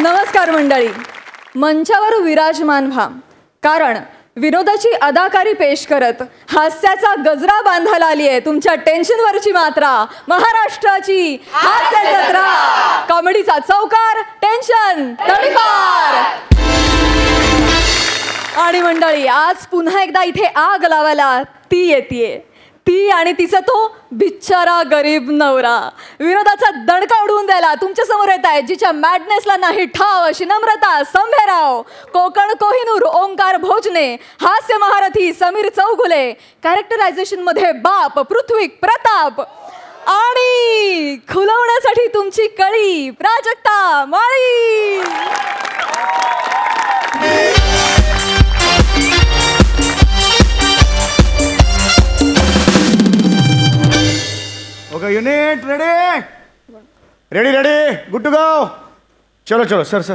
नमस्कार मंडळी, मंचावर विराजमान व्हा, कारण विनोदाची अदाकारी पेश करत हास्याचा गजरा बांधायला आली आहे तुमच्या टेन्शनवरची मात्रा, महाराष्ट्राची हास्य जत्रा, कॉमेडीचा चौकार, टेन्शन तडीपार. आणि मंडळी, आज पुन्हा एकदा इथे आग लावायला ती येतेय, ती आणि तिचा तो बिचारा गरीब नवरा. विनोदाचा दणका उडवून द्यायला तुमच्या समोर येत आहे, जिच्या मॅडनेसला नाही ठाव अशी नम्रता संभेराव, कोकण कोहिनूर ओंकार भोजने, हास्य महारथी समीर चौगुले, कॅरेक्टरायझेशन मध्ये बाप पृथ्वी प्रताप, आणि खुलवण्यासाठी तुमची कळी Prajakta Mali. Okay unit ready ready ready good to go. चलो चलो सर सर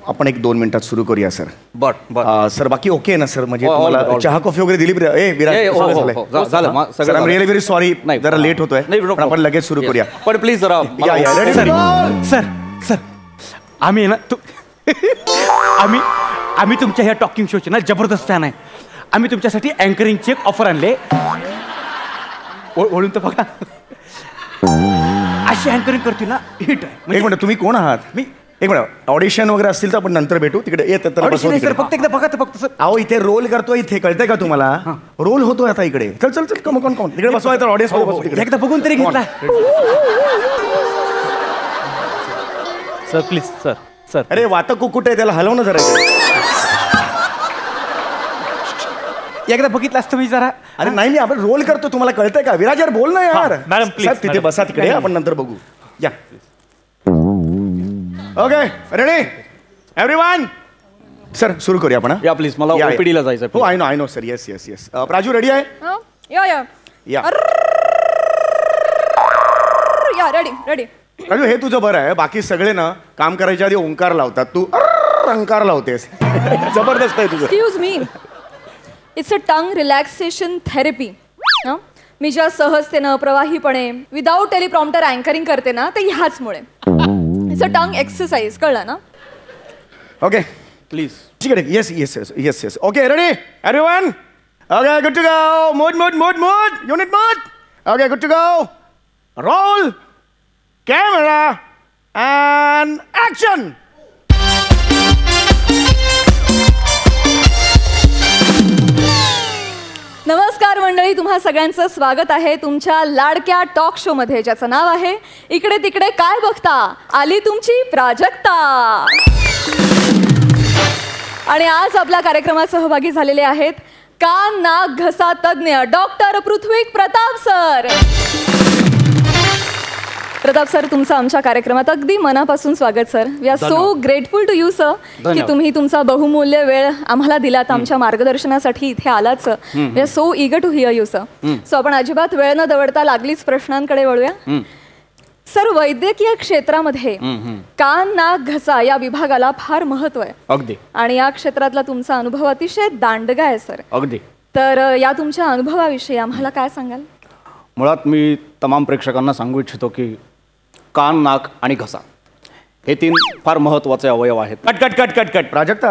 आपण एक 2 मिनिटात सुरू करूया सर. बर सर बाकी ओके आहे ना सर? म्हणजे तुम्हाला चहा कॉफी वगैरे दिली? ए Viraj sir, I am really very sorry, जरा लेट होतोय, पण आपण लगेच सुरू करूया. पण प्लीज जरा रेडी सर. सर सर आम्ही ना आम्ही तुमच्या ह्या टॉकिंग शोचे ना जबरदस्त फॅन आहे. आम्ही तुमच्यासाठी अँकरिंगची एक ऑफर आणले. ओळून तर बघा, अशी अँकरिंग करते ना हिट आहे. एक मिनिट, तुम्ही कोण आहात? मी एक मिनिट, ऑडिशन वगैरे असतील तर आपण नंतर भेटू. तिकडे येत सर फक्त एकदा बघा तर फक्त. सर अहो इथे रोल करतोय, इथे कळतंय का तुम्हाला? रोल होतोय आता इकडे. चल चल चल, कम कोण तिकडे बसवाय तर ऑडियन्स एकदा बघून तरी घेतला. Sir please sir sir. अरे वाता कुकुट आहे, त्याला हलव ना जरा. एकदा बघितलं असतं मी जरा. अरे नाही, मी आपण रोल करतो, तुम्हाला कळतंय का? विराज यार बोल ना यार. मॅडम प्लीज तिथे बसा, तिकडे आपण नंतर बघू. या ओके रेडी एव्हरीवन. सर सुरू करूया आपण. या प्लीज, मला ओपीडीला जायचं. हो I know sir. Yes yes yes. Praju ready आहे? या या या या रेडी रेडी. प्राजू हे तुझं बरं आहे, बाकी सगळे ना काम करायच्या आधी ओंकार लावतात, तू अंकार लावतेस. जबरदस्त आहे तुझं. Excuse me, it's a tongue relaxation therapy. मी ज्या सहजतेनं प्रवाहीपणे विदाऊट टेलिप्रॉम्प्टर अँकरिंग करते ना, ते ह्याचमुळे. इट्स अ टंग एक्सरसाइज, कळलं ना? Okay please. ठीक आहे. Yes yes yes yes yes. Okay ready everyone. Okay good to go. Mood mood mood mood unit mood. Okay good to go. Roll camera and action. नमस्कार मंडळी, तुम्हा सगळ्यांचं स्वागत आहे तुमच्या लाडक्या टॉक शो मध्ये, ज्याचं नाव आहे इकडे तिकडे काय बघता. आली तुमची प्राजक्ता. आणि आज आपल्या कार्यक्रमात सहभागी झालेले आहेत कान नाक घसा तज्ज्ञ doctor Prithvi Pratap sir. Pratap sir, तुमचं आमच्या कार्यक्रमात अगदी मनापासून स्वागत sir. We are so grateful to you sir, की तुम्ही तुमचा बहुमूल्य वेळ आम्हाला दिलात, आमच्या मार्गदर्शनासाठी इथे आलात. We are so eager to hear you sir. So आपण अजिबात वेळ न दवडता लागलीच प्रश्नांकडे वळूया. सर, वैद्यकीय क्षेत्रामध्ये कान नाक घसा या विभागाला फार महत्व आहे. अगदी. आणि या क्षेत्रातला तुमचा अनुभव अतिशय दांडगा आहे सर. अगदी. तर या तुमच्या अनुभवाविषयी आम्हाला काय सांगाल? मुळात मी तमाम प्रेक्षकांना सांगू इच्छितो की कान नाक आणि घसा हे 3 फार महत्वाचे अवयव आहेत. Cut cut cut cut cut. Prajakta,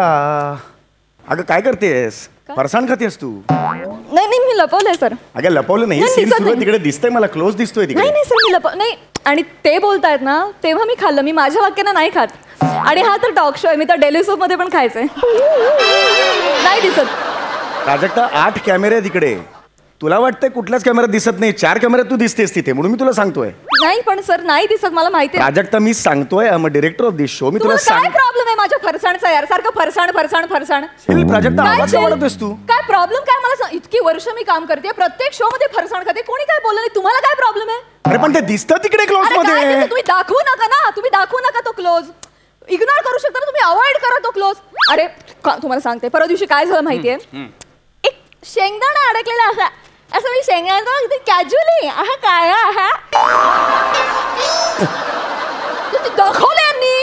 अगं काय करतेस? फरसाण खातेस तू? नाही नाही, मी लपवलंय सर. अगं लपवलं नाही, सीन सुरू आहे तिकडे, दिसतंय मला, क्लोज दिसतोय तिकडे. नाही नाही सर, मी नाही. आणि ते बोलतायत ना, तेव्हा मी खाल्लं. मी माझ्या वाक्यानं नाही खात. आणि हा तर टॉक शो आहे, मी तर डेली सोप मध्ये पण खायचंय. नाही दिसत. प्राजक्ता 8 कॅमेरे तिकडे, तुला वाटतंय कुठल्याच कॅमेऱ्यात दिसत नाही? 4 कॅमेऱ्यात तू दिसतेस तिथे, म्हणून मी तुला सांगतोय. नाही पण सर, नाही दिसत, मला माहिती आहे. प्राजक्ता मी सांगतोय, I am director of this show. मी तुला काय प्रॉब्लेम आहे माझ्या फरसाणचा यार? सारखं फरसाण फरसाण फरसाण. प्राजक्ता आवाज का वाढवतेस तू? काय प्रॉब्लेम काय मला सांग. इतकी वर्ष मी काम करते, प्रत्येक शो मध्ये फरसाण खाते, कोणी काय बोललं नाही. तुम्हाला काय प्रॉब्लेम आहे? अरे पण ते दिसतं तिकडे क्लोज मध्ये. तुम्ही दाखवू नका ना, तुम्ही दाखवू नका तो क्लोज. इग्नोर करू शकता ना तुम्ही, अवॉइड करा तो क्लोज. अरे तुम्हाला सांगते, परवा दिवशी काय झालं माहितीये, एक शेंगदाणा अडकलेला असा, असं मी शेंगदाणा कॅज्युअली काय दाखवलं यांनी,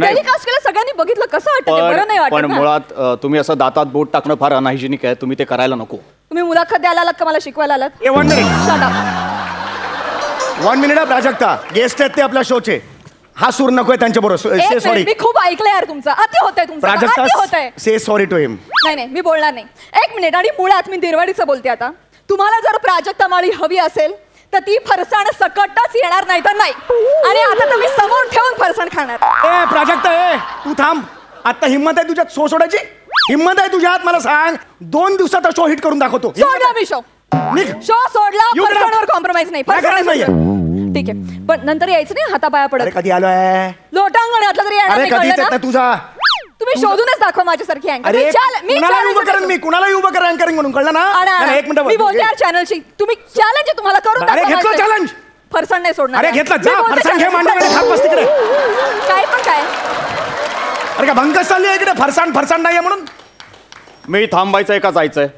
टेलिकास्ट केलं, सगळ्यांनी बघितलं. कसं वाटतं? बरं नाही वाटत. पण मुळात तुम्ही असं दातात बोट टाकणं फार अनहायजेनिक आहे, तुम्ही ते करायला नको. तुम्ही मुलाखत द्यायला आलात का मला शिकवायला आलात? 1 मिनिट प्राजक्ता, गेस्ट आहेत ते आपल्या शोचे. हा सूर नकोय त्यांच्या बरोबर. एक से मिनिट, सॉरी. मी खूप ऐकलंय यार तुमचं. अति होतंय तुमचं, अति होतंय. प्राजक्ता से सॉरी टू हिम. नाही नाही, मी बोलणार नाही. एक मिनिट. आणि मुळात मी दिरवाडीचं बोलते आता. तुम्हाला जर प्राजक्ता माळी हवी असेल तर ती फरसाण सकटच येणार नाही तर नाही. आणि आता तुम्ही समोर ठेवून फरसाण खाणार. ए प्राजक्ता, ए तू थांब. आता हिंमत आहे तुझ्यात शो सोडायची? हिंमत आहे तुझ्यात? मला सांग. 2 दिवसाचा शो हिट करून दाखवतो. सोडला मी शो. शो सोडला. You cannot. फरसाणवर कॉम्प्रोमाइज नाही. काय करायचं नाहीये. ठीक आहे, पण नंतर यायचं नाही हातापाया अरे पडत. कधी आलोय? लोटांगण घातलं तरी येणार अरे नाही, कधीच कळलं येत ना? नाही तुझा. तुम्ही शोधूनच दाखवा माझ्यासारखी अँकर. अरे मी कुणाला उभं करेन मी? कुणाला उभं करेन अँकरिंग म्हणून, कळलं ना? नाही, एक मी बोलते मिनिट. यार चॅनलशी. तुम्ही चॅलेंज तुम्हाला करून अरे दाखवा घेतलं माझं. चॅलेंज. फरसाण नाही सोडणार. अरे घेतलं. मी जा बोलते फरसाण घे challenge. मांडीमध्ये, खात बस तिकडे. काय पण काय. अरे का भंकस चालली आहे इकडे? फरसाण नाहीये म्हणून. मी थांबायचंय का जायचंय?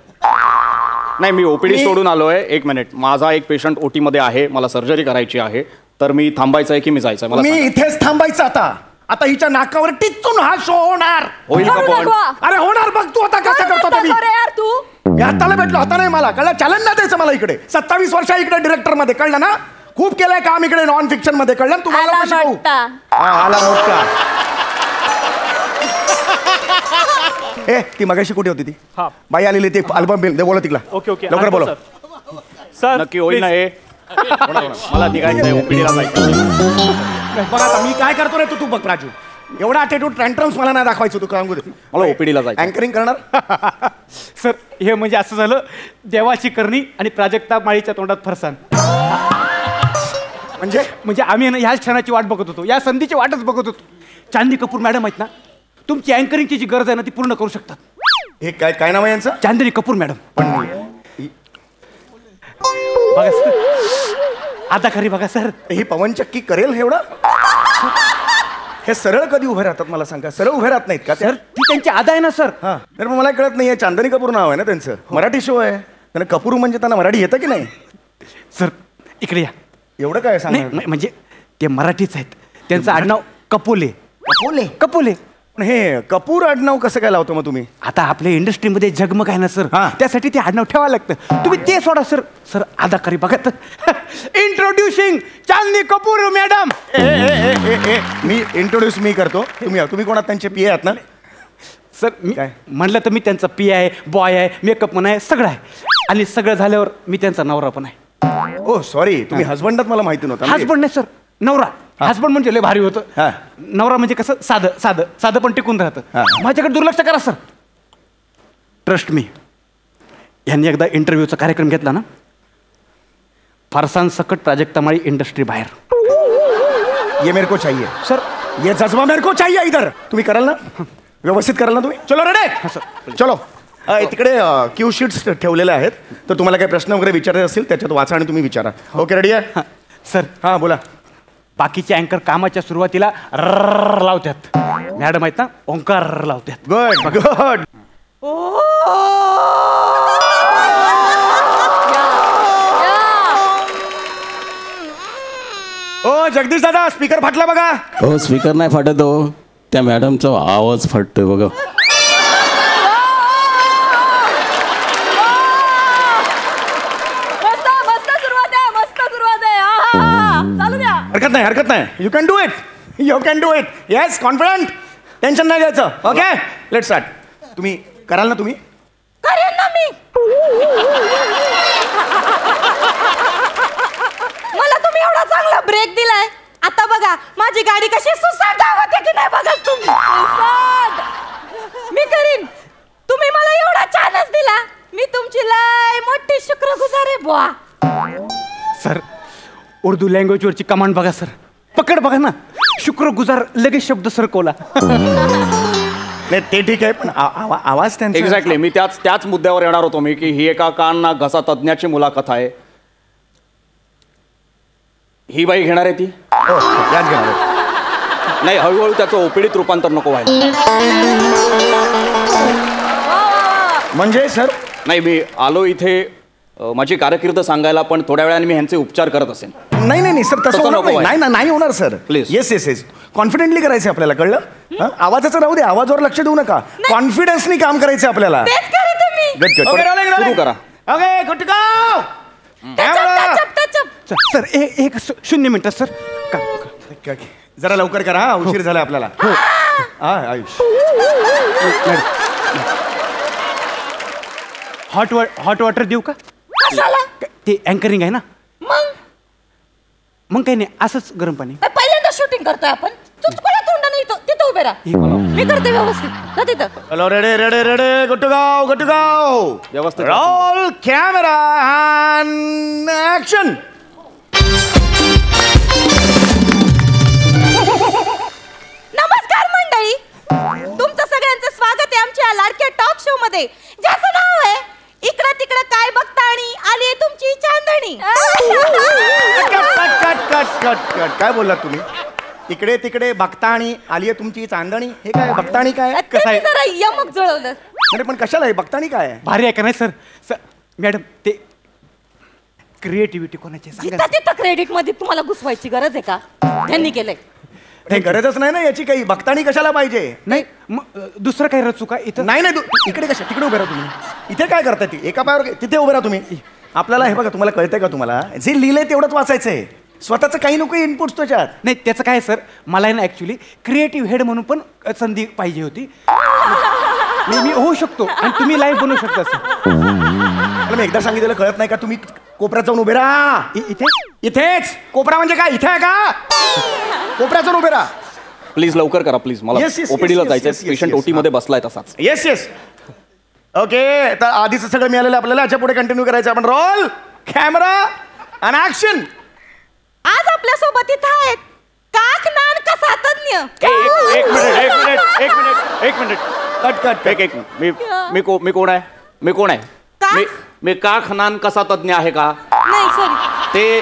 नाही, मी ओपीडी सोडून आलोय. 1 मिनिट. माझा एक पेशंट ओटी मध्ये आहे, मला सर्जरी करायची आहे. तर मी थांबायचंय की मी जायचंय? मला मी सांगा. इथेच थांबायचं आता. आता हिच्या नाकावर टिचून हा शो होणार. होईल का करू पण? दाखवा. अरे होणार. बघ तू आता कसं करतो ते मी. दाखव रे यार तू. मी हाताला भेटलो. आता नाही मला कळलं. चॅलेंज नाही द्यायचं मला इकडे. 27 वर्ष इकडे डिरेक्टर मध्ये, कळलं ना? खूप केलंय काम इकडे नॉन फिक्शन मध्ये, कळलं ना तुम्हाला? आला नको शिकवू. मोठा. हा, आला मोठा. ए ती मगाशी कुठे होती ती? हा. बाई आलेली ती अल्बम बिल दे. बोला तिला. ओके ओके, लवकर बोला. सर नक्की होईल ना हे? मला निघायचंय, ओपीडीला जायचं. बघ आता मी काय करतो रे, तू बघ राजू. एवढा ॲटिट्यूड ट्रँट्रम्स मला नाही दाखवायचं. तू काम करू. मला ओपीडीला जायचं. अँकरिंग करणार? सर, हे म्हणजे असं झालं, देवाची करणी आणि प्राजक्ता माळीच्या तोंडात फरसाण. म्हणजे आम्ही ना ह्याच क्षणाची वाट बघत होतो, या संधीची वाटच बघत होतो. चांदनी कपूर मॅडम आहेत ना, तुमची अँकरिंगची जी गरज आहे ना ती पूर्ण करू शकतात. हे काय काय नाव आहे यांचं? चांदनी कपूर मॅडम. पण बघा सर, अदाकारी बघा सर. ही पवन चक्की करेल एवढं? हे सरळ कधी उभे राहतात मला सांगा. सरळ उभे राहत नाहीत का सर, ती त्यांची अदा आहे ना सर. हा, तर मग मला कळत नाही. चांदनी कपूर नाव आहे ना त्यांचं. मराठी शो आहे. त्यांना कपूर म्हणजे त्यांना मराठी येतं की नाही? सर इकडे या. एवढं काय नाही सांग? नाही, म्हणजे ते मराठीच आहेत. त्यांचं आडनाव कपोले. कपोले? कपोले. पण हे कपूर आडनाव कसं काय लावतो मग तुम्ही? आता आपल्या इंडस्ट्रीमध्ये जगमग आहे ना सर, हा. त्यासाठी ते आडनाव ठेवावं लागतं. तुम्ही ते सोडा सर. सर अदाकारी बघा तर. Introducing Chandni Kapoor madam. Me introduce me करतो. तुम्ही कोणात त्यांचे पी आहात ना? सर मी काय? म्हणलं तर मी त्यांचा पी आहे, बॉय आहे, मेकअप पण आहे, सगळं आहे. आणि सगळं झाल्यावर मी त्यांचा नवरा पण आहे. ओ सॉरी, तुम्ही हजबंडात मला माहिती नव्हतं. हजबंड नाही सर, नवरा. हजबंड म्हणजे लय भारी होतं. हा. नवरा म्हणजे कसं साधं साधं साधं पण टिकून राहतं. हा. माझ्याकडे दुर्लक्ष करा सर. Trust me. यांनी एकदा इंटरव्ह्यूचा कार्यक्रम घेतला ना, फरसाण सकट प्राजक्ता माळी इंडस्ट्री बाहेर. ये मेरे को चाहिए सर. ये जज्बा मेरे को चाहिए इधर. तुम्ही कराल ना? व्यवस्थित कराल ना तुम्ही? चलो रेडे, चलो. तिकडे क्यू शीट्स ठेवलेले आहेत, तर तुम्हाला काही प्रश्न वगैरे विचारायचे असतील त्याच्यात वाचा आणि तुम्ही विचारा. ओके, रेडी आहे? सर हां बोला. बाकीचे अँकर कामाच्या सुरुवातीला रर्र लावतात. मॅडम आहेत ना, ओंकार लावतात. Good good. ओ जगदीश दादा, स्पीकर फाटला बघा. हो, स्पीकर नाही फाटत हो, त्या मॅडमचा आवाज फाटतोय बघा. हरकत नाही. You can do it. Yes, confident. Tension नाही घ्यायचं. Okay, let start. तुम्ही कराल ना? तुम्ही करेन ना मी. मला तुम्ही एवढा चांगला ब्रेक दिलाय. आता बघा माझी गाडी कशी सुसाट धावते की नाही बघा तुम्ही. सुसाट. मी करीन. तुम्ही मला एवढा चान्स दिला. मी तुमची लय मोठी शुक्रगुजार आहे बुवा. सर उर्दू लँग्वेजवरची कमांड बघा सर. पकड बघा ना, शुक्रगुजार लगेच शब्द सरकवला. नाही ते ठीक आहे, पण आवाज त्यांचा. एक्झॅक्टली, मी त्याच मुद्द्यावर येणार होतो मी, की ही एका कान नाक घसा तज्ज्ञाची मुलाखत आहे. ही बाई घेणार आहे ती? हो, याच घेणार आहे. नाही, हळूहळू त्याचं ओपीडीत रूपांतर नको व्हायला. म्हणजे सर नाही, मी आलो इथे माझी कारकीर्द सांगायला, पण थोड्या वेळाने मी ह्यांचे उपचार करत असेल. नाही सर, तसं तसं होणार नको नाही. नाही होणार सर. Please. येस कॉन्फिडेंटली करायचं आपल्याला, कळलं? आवाजाचं राहू दे, आवाजावर लक्ष देऊ नका. कॉन्फिडन्सनी काम करायचं आपल्याला. तेच करते मी. सुरू करा. Okay, good to go. Touchup, touchup, touchup. Sir एक 0 मिनिटं सर. जरा लवकर करा हा, उशीर झाला आपल्याला. हा आयुष हॉट वॉटर देऊ का? कशाला? ते अँकरिंग आहे ना. मग काही नाही, असंच गरम पाणी. पहिल्यांदा शूटिंग करतोय आपण. चुचकुळ्या तोंडाने तिथं उभे राहा. मी करते व्यवस्थित. जा तिथं. Hello ready ready ready good to go व्यवस्थित. Roll camera and action. नमस्कार मंडळी, तुमचं सगळ्यांचं स्वागत आहे आमच्या लाडक्या टॉक शो मध्ये, ज्याचं नाव आहे इकडं तिकडं काय बघता आणि आली आहे तुमची चांदणी. कट काय बोललात तुम्ही? इकडे तिकडे बघता आणि आली आहे तुमची चांदणी. हे काय बघताणी काय? कसं आहे? जरा यमक जुळवलं. अरे पण कशाला आहे बघताणी काय? भारी आहे का नाही सर? मॅडम ते क्रिएटिव्हिटी कोणाची सांगा. तिथं क्रेडिट मध्ये तुम्हाला घुसवायची गरज आहे का? त्यांनी केलंय. नाही गरजच नाही ना याची काही. बघताणी कशाला पाहिजे? नाही मग दुसरं काही रचू का इथं? नाही नाही इकडे कशा तिकडे उभे राहा तुम्ही. इथे काय करताय? ती एका पायावर तिथे उभे राहा तुम्ही. आपल्याला हे बघा, तुम्हाला कळतंय का? तुम्हाला जे लिहिलंय तेवढंच वाचायचंय. स्वतःचं काही नको इनपुट त्याच्यात. नाही त्याचं काय सर, मला आहे ना ॲक्च्युली क्रिएटिव्ह हेड म्हणून पण संधी पाहिजे होती. मी होऊ शकतो आणि तुम्ही लाईव्ह बनवू शकता सर. मी एकदा सांगितलेलं कळत नाही का? तुम्ही कोपऱ्यात जाऊन उभे राहा. इथे इथेच. कोपरा म्हणजे काय? इथे आहे का? कोपऱ्यात जाऊन उभे राहा प्लीज. लवकर करा प्लीज. मला Yes, yes, ओपीडीला yes, जायचंय. yes, yes, पेशंट yes, ओटी मध्ये बसलाय तसाच. Yes yes. ओके तर आधीच सगळं मिळालेलं आपल्याला. याच्या पुढे कंटिन्यू करायचं आपण. Role camera and action. आज आपल्या सोबत इथं आहेत काक नान कसा तज्ञ. एक मिनिट. कट एक मी कोण आहे? का? मी काख नान कसा तज्ञ आहे का? नाही सॉरी. ते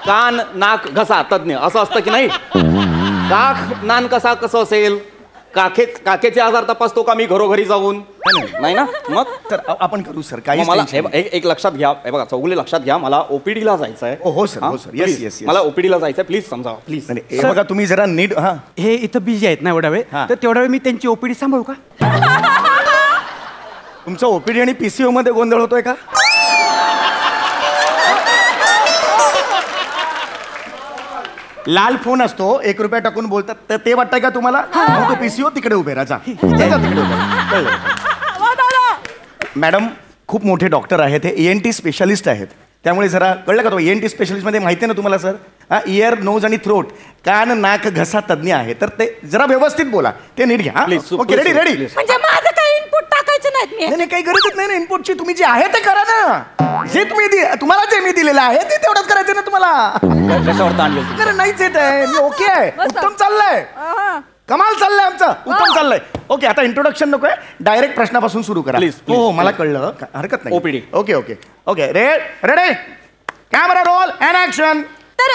कान नाक घसा तज्ञ असं असतं की नाही? काख नान कसा कसं असेल? काकेचे आजार तपासतो का मी घरोघरी जाऊन? नाही ना. मग तर आपण करू सर. काही मला एक लक्षात घ्या. हे बघा चौगुले लक्षात घ्या. मला ओपीडीला जायचंय. हो सर. हो सर. Yes yes. मला ओपीडीला जायचंय. प्लीज समजावा प्लीज. हे बघा तुम्ही जरा नीट. हा हे इथं बिझी आहेत ना एवढा वेळ, हा. तर तेवढा वेळ मी त्यांची ओपीडी सांभाळू का? तुमचं ओपीडी आणि पीसीओ मध्ये गोंधळ होतोय का? लाल फोन असतो, 1 रुपया टाकून बोलतात, तर ते वाटतंय का तुम्हाला? मग तो पीसीओ तिकडे उभे राहा. तिकडे उभे राहा. मॅडम खूप मोठे डॉक्टर आहेत. हे ENT स्पेशालिस्ट आहेत. त्यामुळे जरा कळलं का? तो ENT स्पेशलिस्ट मध्ये माहिती आहे ना तुम्हाला सर? इयर नोज आणि थ्रोट, कान नाक घसा तज्ञ आहे. तर ते जरा व्यवस्थित बोला. ते नीट घ्या. Please, okay ready ready. म्हणजे माझं काही इनपुट टाकायचं नाहीत मी. नाही काही गरजच नाही ना इनपुटची. तुम्ही जे आहे ते करा ना. जे तुम्हाला जे मी दिलेलं आहे ते तेवढंच करायचं ना तुम्हाला. कशावर ताणलं? नाही नाहीच येत आहे. मी ओके आहे. उत्तम चाललंय. कमाल चाललंय आमचं. उत्तम चाललंय. ओके आता इंट्रोडक्शन नकोय. डायरेक्ट प्रश्नापासून सुरू करा. Please, हो please, मला कळलं. हरकत नाही. OPD. Okay okay okay. Ready camera roll and action. तर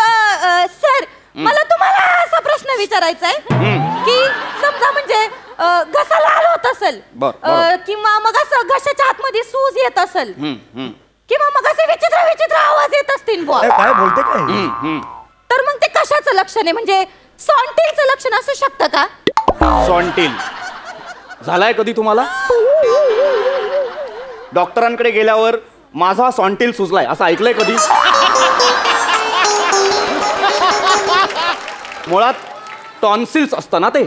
सर मला तुम्हाला असा प्रश्न विचारायचा आहे की समजा म्हणजे घसा लाल होत असेल किंवा मग असं घशाच्या आतमध्ये सूज येत असेल किंवा मग असे विचित्र विचित्र आवाज येत असतील बुवा, काय बोलते काय? तर मग ते कशाचं लक्षण आहे? म्हणजे सॉन्टिलचं लक्षण असू शकतं का? सॉन्टिल झालाय कधी तुम्हाला? डॉक्टरांकडे गेल्यावर माझा सॉन्टिल सुजलाय असं ऐकलंय कधी? मुळात टॉन्सिल्स असतं ना ते.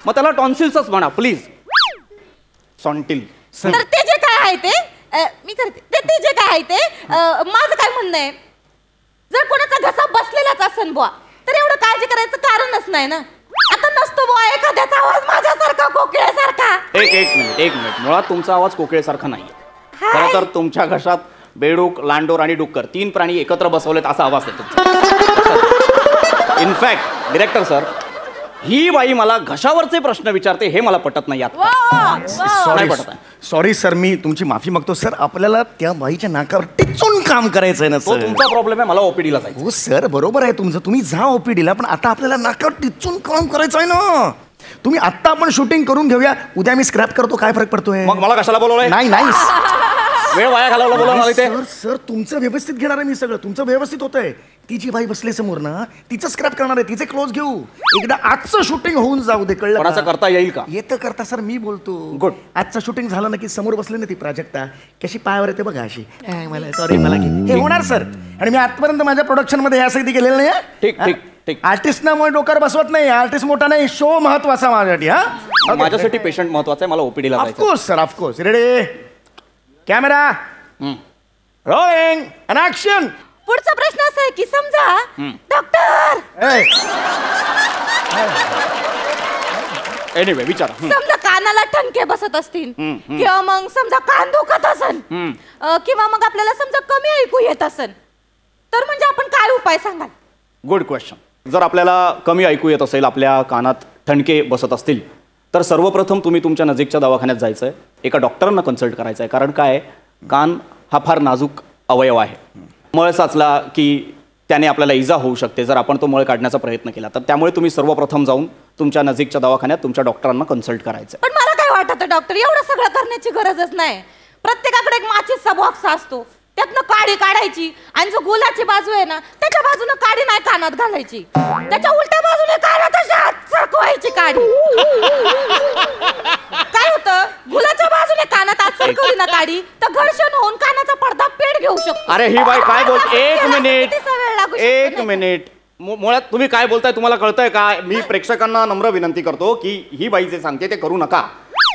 मग त्याला टॉन्सिल्सच म्हणा प्लीज. सॉन्टिल. तर ते जे काय आहे ते मी करते. ते जे काय आहे ते माझं काय म्हणणं आहे, जर कोणाचा घसा बसलेलाच असेल बुवा तर एवढं काळजी करायचं कारणच नाही ना. आता नसतो बुवा एखाद्याचा आवाज माझ्यासारखा कोकिळेसारखा. एक मिनिट. मुळात तुमचा आवाज कोकिळेसारखा नाहीये. खरं तर तुमच्या घशात बेडूक, लांडोर आणि डुक्कर 3 प्राणी एकत्र बसवलेत असा आवाज येतो. इनफॅक्ट डिरेक्टर सर, ही बाई मला घशावरचे प्रश्न विचारते हे मला पटत नाही. सॉरी सर, मी तुमची माफी मागतो सर. आपल्याला त्या बाईच्या नाकावर टिचून काम करायचंय ना तो सर. तुमचा प्रॉब्लेम आहे. मला ओपीडीला जायचं. हो सर बरोबर आहे तुमचं. तुम्ही जा ओपीडीला, पण आता आपल्याला नाकावर टिचून काम करायचं आहे ना. तुम्ही आत्ता आपण शूटिंग करून घेऊया. उद्या मी स्क्रॅप करतो. काय फरक पडतोय? मग मला कशाला बोलवलंय? नाही वेळ वाया घालवला बोलवणार ते. सर तुमचं व्यवस्थित घेणार आहे मी. सगळं तुमचं व्यवस्थित होतंय. ती जी बाई बसली समोर ना, तिचं स्क्रॅप करणार आहे. तिचे क्लोज घेऊ. एकदा आजचं शूटिंग होऊन जाऊ दे. कळलं? कोणाचं करता येईल का? येतं करता सर. मी बोलतो गुड. आजचं शूटिंग झालं ना की समोर बसले ना ती प्राजक्ता, कशी पायावर येते बघा अशी. मला सॉरी मला हे होणार सर. आणि मी आजपर्यंत माझ्या प्रोडक्शन मध्ये यासाठी गेलेलं नाही. ठीक ठीक. आर्टिस्टना मग डोक्यावर बसवत नाही. आर्टिस्ट मोठा नाही, शो महत्वाचा माझ्यासाठी. हा माझ्यासाठी पेशंट महत्वाचा आहे, मला ओपीडीला जायचं. Of course sir, of course. Ready, camera rolling and action. पुढचा प्रश्न असा आहे की समजा डॉक्टर एनिवे विचारा. समजा कानाला ठणके बसत असतील किंवा मग समजा कान दुखत असेल किंवा मग आपल्याला समजा कमी ऐकू येत असेल, तर म्हणजे आपण काय उपाय सांगाल? Good question. जर आपल्याला कमी ऐकू येत असेल, आपल्या कानात ठणके बसत असतील, तर सर्वप्रथम तुम्ही तुमच्या नजीकच्या दवाखान्यात जायचं आहे, एका डॉक्टरांना कन्सल्ट करायचं आहे. कारण काय, कान हा फार नाजूक अवयव आहे. मळ साचला की त्याने आपल्याला इजा होऊ शकते जर आपण तो मळ काढण्याचा प्रयत्न केला. तर त्यामुळे तुम्ही सर्वप्रथम जाऊन तुमच्या नजीकच्या दवाखान्यात तुमच्या डॉक्टरांना कन्सल्ट करायचं. पण मला काय वाटतं डॉक्टर, एवढं सगळं करण्याची गरजच नाही. प्रत्येकाकडे एक माचीसचा बॉक्स असतो, त्यातनं काडी काढायची आणि जो गुलाची बाजू आहे ना त्याच्या बाजूने काडी नाही कानात घालायची, त्याच्या उलट्या बाजूने कानात सरकवायची काडी. काय होतं, गुलाच्या बाजूने कानात आत सरकवली ना काडी तर घर्षण होऊन कानाचा पडदा पेट घेऊ शकतो. अरे ही बाई काय बोल, एक मिनिट मिनिट. मुळात तुम्ही काय बोलताय तुम्हाला कळतंय का? मी प्रेक्षकांना नम्र विनंती करतो की ही बाई जे सांगते ते करू नका.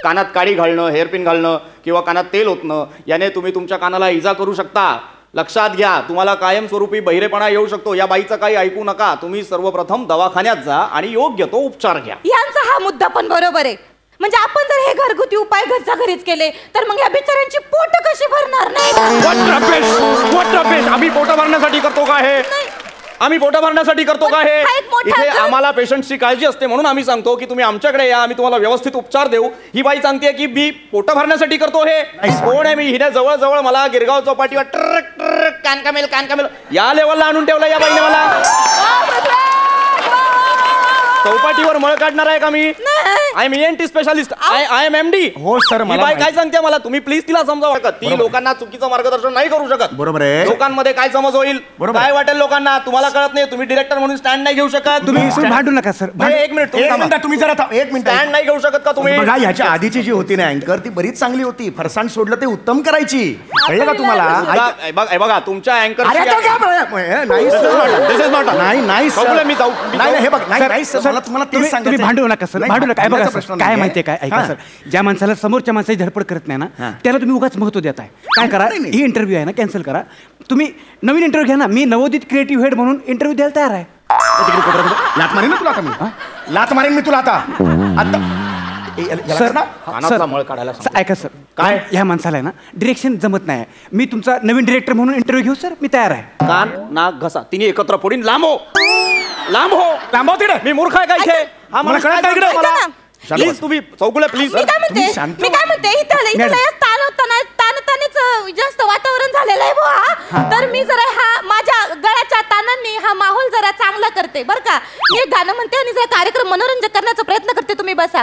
कानात काडी घालणं, हेअरपिन घालणं किंवा कानात तेल ओतणं याने तुम्ही तुमच्या कानाला इजा करू शकता. लक्षात घ्या, तुम्हाला कायमस्वरूपी बहिरेपणा येऊ शकतो. या बाईचं काही ऐकू नका. तुम्ही सर्वप्रथम दवाखान्यात जा आणि योग्य तो उपचार घ्या. यांचा हा मुद्दा पण बरोबर आहे. म्हणजे आपण जर हे घरगुती उपाय घरच्या घरीच केले तर मग या बिचाऱ्यांची पोट कशी भरणार नाही? आम्ही पोट भरण्यासाठी करतो का हे? आम्ही पोट भरण्यासाठी करतो का हे? इथे आम्हाला पेशंटची काळजी असते म्हणून आम्ही सांगतो की तुम्ही आमच्याकडे या, आम्ही तुम्हाला व्यवस्थित उपचार देऊ. ही बाई सांगते की मी पोट भरण्यासाठी करतो हे. कोण आहे? मी हिने जवळ जवळ मला गिरगाव चौपाटीवर ट्रक ट्रक कानकामेल कानकामेल या लेवलला आणून ठेवलं या बाईने मला. चौपाटीवर मळ काढणार आहे का मी? I am ENT specialist. I am MD. हो सर. ही बाई काय सांगते मला, तुम्ही प्लीज तिला समजावं का? ती लोकांना चुकीचं मार्गदर्शन नाही करू शकत. बरोबर आहे. लोकांमध्ये काय समज होईल, काय वाटेल लोकांना, तुम्हाला कळत नाही. तुम्ही डिरेक्टर म्हणून स्टँड नाही घेऊ शकत. तुम्ही भांडू नका सर. एक मिनिट तुम्ही जरा एक मिनिट स्टँड नाही घेऊ शकत का तुम्ही? बघा, ह्याच्या आधीची जी होती ना अँकर ती बरीच चांगली होती. फरसाण सोडलं ते उत्तम करायची. कळलं का तुम्हाला? बघा तुमच्या अँकर नाही मी जाऊ. नाही हे बघ, नाही सर, मला तुम्हाला तेच सांगायचं. तुम्ही भांडू नका सर, भांडू नका. बघा सर, काय माहितीये काय, ऐका सर, ज्या माणसाला समोरच्या माणसाची धडपड करत नाही ना त्याला तुम्ही उगाच महत्व देताय. काय करा, ही इंटरव्ह्यू आहे ना कॅन्सल करा. तुम्ही नवीन इंटरव्ह्यू घ्या ना. मी नवोदित क्रिएटिव्ह हेड म्हणून इंटरव्ह्यू द्यायला तयार आहे. लात मारेन ना तुला आता मी. लात मारेन मी तुला आता. सर कानाचा मळ काढायला ऐका सर, काय ह्या माणसाला आहे ना डिरेक्शन जमत नाही. मी तुमचा नवीन डिरेक्टर म्हणून इंटरव्ह्यू घेऊ सर, मी तयार आहे. कान नाक घसा तिने एकत्र फोडीन. लांबो लांबो तिकडे. मी मूर्ख आहे का इथे? हा मला कळत नाही इकडे मला. प्लीज तुम्ही चौगुले प्लीज. मी काय म्हणते ताणतानाच जास्त वातावरण झालेलं आहे बुवा. तर मी जरा हा माझ्या गळ्याच्या ताणांनी हा माहोल जरा चांगला करते बरं का. मी एक गाणं म्हणते आणि जरा कार्यक्रम मनोरंजन करण्याचा प्रयत्न करते. तुम्ही बसा.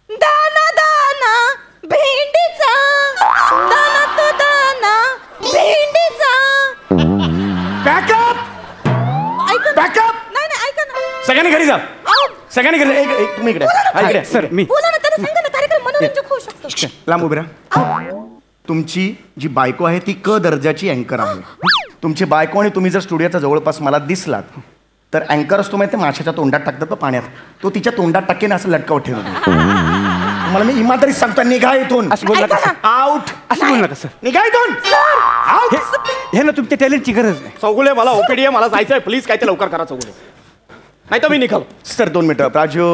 दाना दाना भेंडीचा, दाना तो दाना भेंडीचा. बॅकअप. नाही ऐका ना. सगळ्यांनी घरी जा. सगळ्यांनी घरी. एक तुम्ही इकडे सर. मी बोला ना, तरी सांगा ना, कार्यक्रम मनोरंजक होऊ शकतो. लांब उभे राहा. तुमची जी बायको आहे ती क दर्जाची अँकर आहे. तुमची बायको आणि तुम्ही जर स्टुडिओच्या जवळपास मला दिसलात तर अँकर असतो माहिती, माशाच्या तोंडात टाकतात तो पाण्यात, तो तिच्या तोंडात टाकेन असं लटकावत ठेवतो. मला मी इमानदारीत सांगतो, निघा इथून. असं बोल नका सर. आउट. असं बोल नका सर. निघा इथून. आउट. हे ना तुमच्या टॅलेंटची गरज आहे. चौगुले मला ओपीडी आहे, मला जायचंय. प्लीज काय ते लवकर करा चौगुले, नाही तर मी निघालो. सर 2 मिनिटं. प्राजू.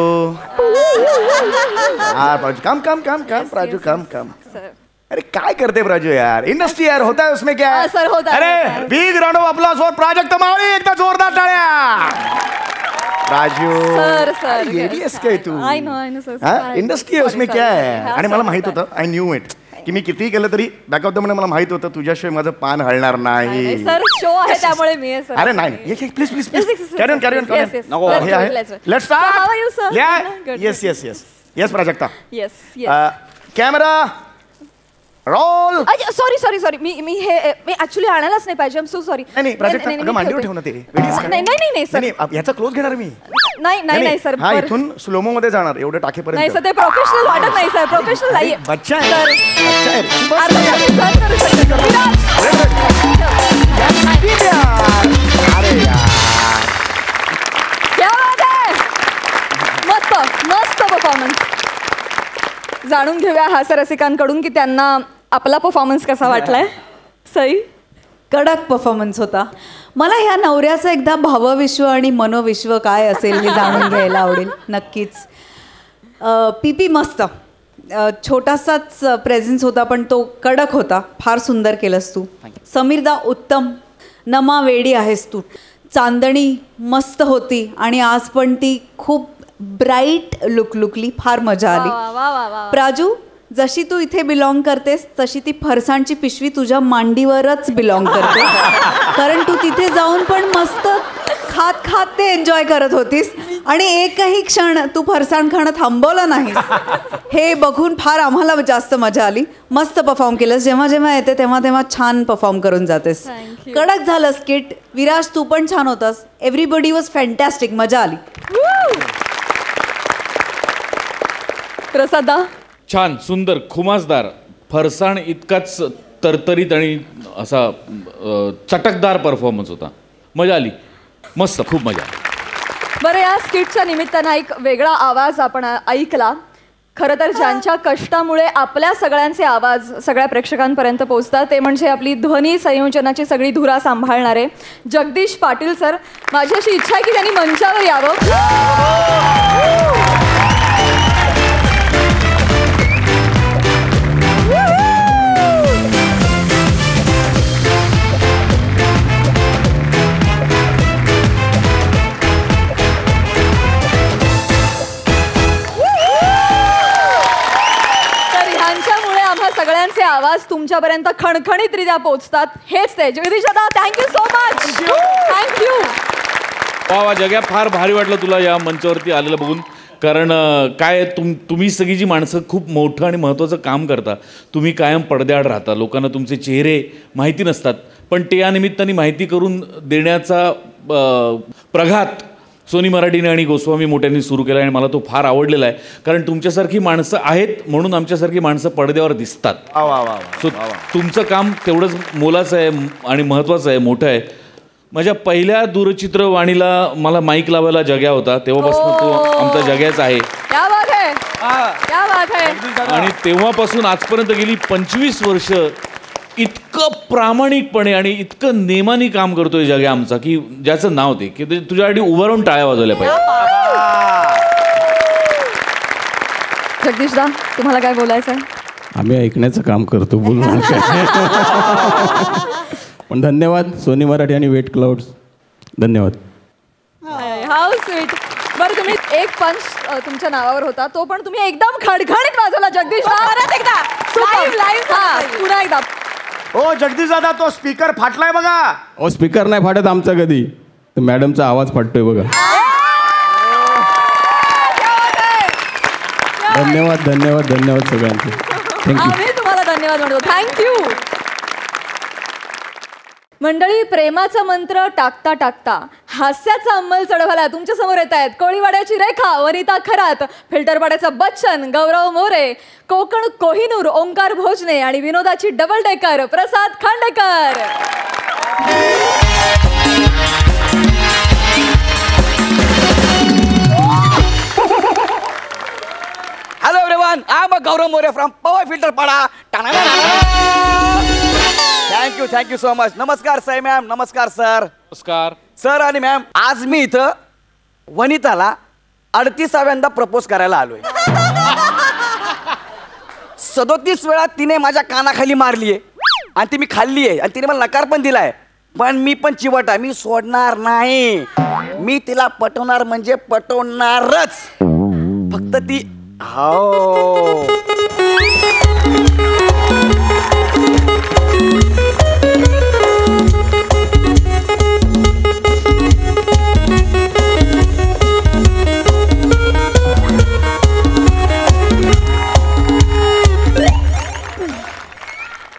प्राजू काम काम काम काम. प्राजू काम काम. अरे काय करते प्राजू यार? इंडस्ट्री यार, होता है उसमें क्या है? सर होता है. अरे big round of applause for Prajakt Mali. एकदा जोरदार टाळ्या. प्राजू सर येडीस काय तू? I know sir. हाँ इंडस्ट्री है, उसमें क्या है? आणि मला माहित होतं, आय न्यू इट, की मी कितीही केलं तरी बॅक ऑफ द मला माहित होतं तुझ्याशिवाय माझं पान हलणार नाही. सर शो आहे त्यामुळे मी आहे सर. अरे नाही please please please carry on carry on. नको हे आहे. Let's start. How are you sir? Yes yes yes yes Prajakta. Yes camera roll. Sorry मी ऍक्च्युली आणायलाच नाही पाहिजे. I am so sorry. नाही प्राजक्ता, अगं मांडीवर ठेव ना ते. नाही सर. याचा क्लोज घेणार मी. नाही सर. हा इथून स्लोमो मध्ये जाणार एवढं टाकेपर्यंत. नाही सर, ते प्रोफेशनल वाटत नाही सर. प्रोफेशनल नाही. बच्चा आहे. अरे यार जाणून घेऊया हास्यरसिकांकडून की त्यांना आपला परफॉर्मन्स कसा वाटलाय. सई. कडक परफॉर्मन्स होता. मला ह्या नवऱ्याचं एकदा भावविश्व आणि मनोविश्व काय असेल हे जाणून घ्यायला आवडेल. नक्कीच. पीपी मस्त, छोटासाच प्रेझेन्स होता पण तो कडक होता. फार सुंदर केलंस तू. समीरदा उत्तम. नमा वेडी आहेस तू. चांदणी मस्त होती आणि आज पण ती खूप ब्राईट लुकली. फार मजा आली. प्राजू, जशी तू इथे बिलॉंग करतेस तशी ती फरसाणची पिशवी तुझ्या मांडीवरच बिलॉंग करते. कारण तू तिथे जाऊन पण मस्त खात ते एन्जॉय करत होतीस आणि एकही क्षण तू फरसाण खाणं थांबवलं नाहीस. हे बघून फार आम्हाला जास्त मजा आली. मस्त परफॉर्म केलंस. जेव्हा येते तेव्हा छान परफॉर्म करून जातेस. कडक झालं स्किट. विराज, तू पण छान होतास. Everybody was fantastic. मजा आली. प्रसादा. छान, सुंदर, खुमासदार. फरसाण इतकाच तरतरीत आणि असा चटकदार परफॉर्मन्स होता. मजा आली. मस्त, खूप मजा आली. बरं, या स्किटच्या निमित्तानं एक वेगळा आवाज आपण ऐकला. खरं तर ज्यांच्या कष्टामुळे आपल्या सगळ्यांचे आवाज सगळ्या प्रेक्षकांपर्यंत पोहोचतात ते म्हणजे आपली ध्वनी संयोजनाची सगळी धुरा सांभाळणारे जगदीश पाटील सर. माझी अशी इच्छा आहे की त्यांनी मंचावर यावं. सगळ्यांचे आवाज तुमच्यापर्यंत खणखणीतरित्या पोहोचतात. हेच ते. जगदीश दादा, थँक्यू सो मच. थँक्यू. वा, जग्या, फार भारी वाटलं तुला या मंचावरती आलेलं बघून. कारण काय तुम्ही सगळी जी माणसं खूप मोठं आणि महत्त्वाचं काम करता. तुम्ही कायम पडद्याआड राहता. लोकांना तुमचे चेहरे माहिती नसतात पण ते या निमित्ताने माहिती करून देण्याचा प्रघात सोनी मराठीने आणि गोस्वामी मोठ्यांनी सुरू केला आणि मला तो फार आवडलेला आहे. कारण तुमच्यासारखी माणसं आहेत म्हणून आमच्यासारखी माणसं पडद्यावर दिसतात. सो तुमचं काम तेवढंच मोलाचं आहे आणि महत्त्वाचं आहे, मोठं आहे. माझ्या पहिल्या दूरचित्रवाणीला मला माईक लावायला जग्या होता तेव्हापासून तो आमचा जग्याच आहे. आणि तेव्हापासून आजपर्यंत गेली 25 वर्ष इतकं प्रामाणिकपणे आणि इतकं नेमाने काम करतोय जग्या आमचा की ज्याचं नाव ते की तुझ्यासाठी उभं राहून टाळ्या वाजवल्या पाहिजे. जगदीशदा, तुम्हाला काय बोलायचं आहे? आम्ही ऐकण्याचं काम करतो, बोलू. पण धन्यवाद सोनी मराठी आणि वेट क्लाउड्स. धन्यवाद. How sweet. बरं, तुम्ही एक पंच तुमच्या नावावर होता तो पण तुम्ही एकदम खडखडीत वाजवला जगदीश. परत एकदा लाईव्ह पुन्हा एकदा. हो जगदीश दादा, तो स्पीकर फाटलाय बघा. ओ, स्पीकर नाही फाटत आमचा कधी, तर मॅडमचा आवाज फाटतोय बघा. धन्यवाद धन्यवाद धन्यवाद सगळ्यांचे. थँक्यू. आम्ही तुम्हाला धन्यवाद म्हणतो. थँक्यू. मंडळी, प्रेमाचा मंत्र टाकता टाकता हास्याचा अंमल चढवायला तुमच्या समोर येत आहेत कोळीवाड्याची रेखा, वनिता खरात, फिल्टरपाड्याचा बच्चन, गौरव मोरे, कोकण कोहिनूर, ओंकार भोजने आणि विनोदाची double decker Prasad Khandekar. Hello everyone, I am Gaurav More from power Filterpada. Thank you so much. नमस्कार सई मॅम. नमस्कार सर. नमस्कार सर आणि मॅम. आज मी इथं वनिताला 38व्यांदा प्रपोज करायला आलोय. 37 वेळा तिने माझ्या कानाखाली मारली आहे आणि ती मी खाल्ली आहे आणि तिने मला नकार पण दिलाय. पण मी पण चिवट आहे, मी सोडणार नाही. मी तिला पटवणार म्हणजे पटवणारच. फक्त ती हो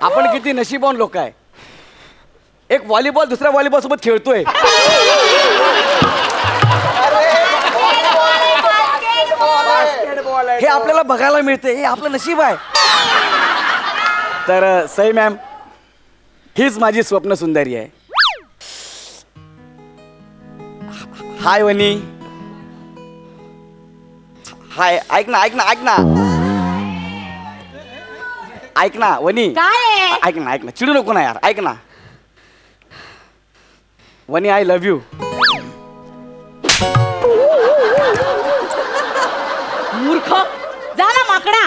आपण किती नशीबवान लोक आहे. एक व्हॉलीबॉल दुसऱ्या व्हॉलीबॉल सोबत खेळतोय. हे आपल्याला बघायला मिळते, हे आपलं नशीब आहे. तर सई मॅम, हीच माझी स्वप्न सुंदरी आहे. हाय वनी. हाय. ऐक ना. ऐक ना वनी. काय ऐक ना चिडू नको ना यार. ऐक ना वनी, आय लव्ह यू. मूर्ख जा ना माकडा.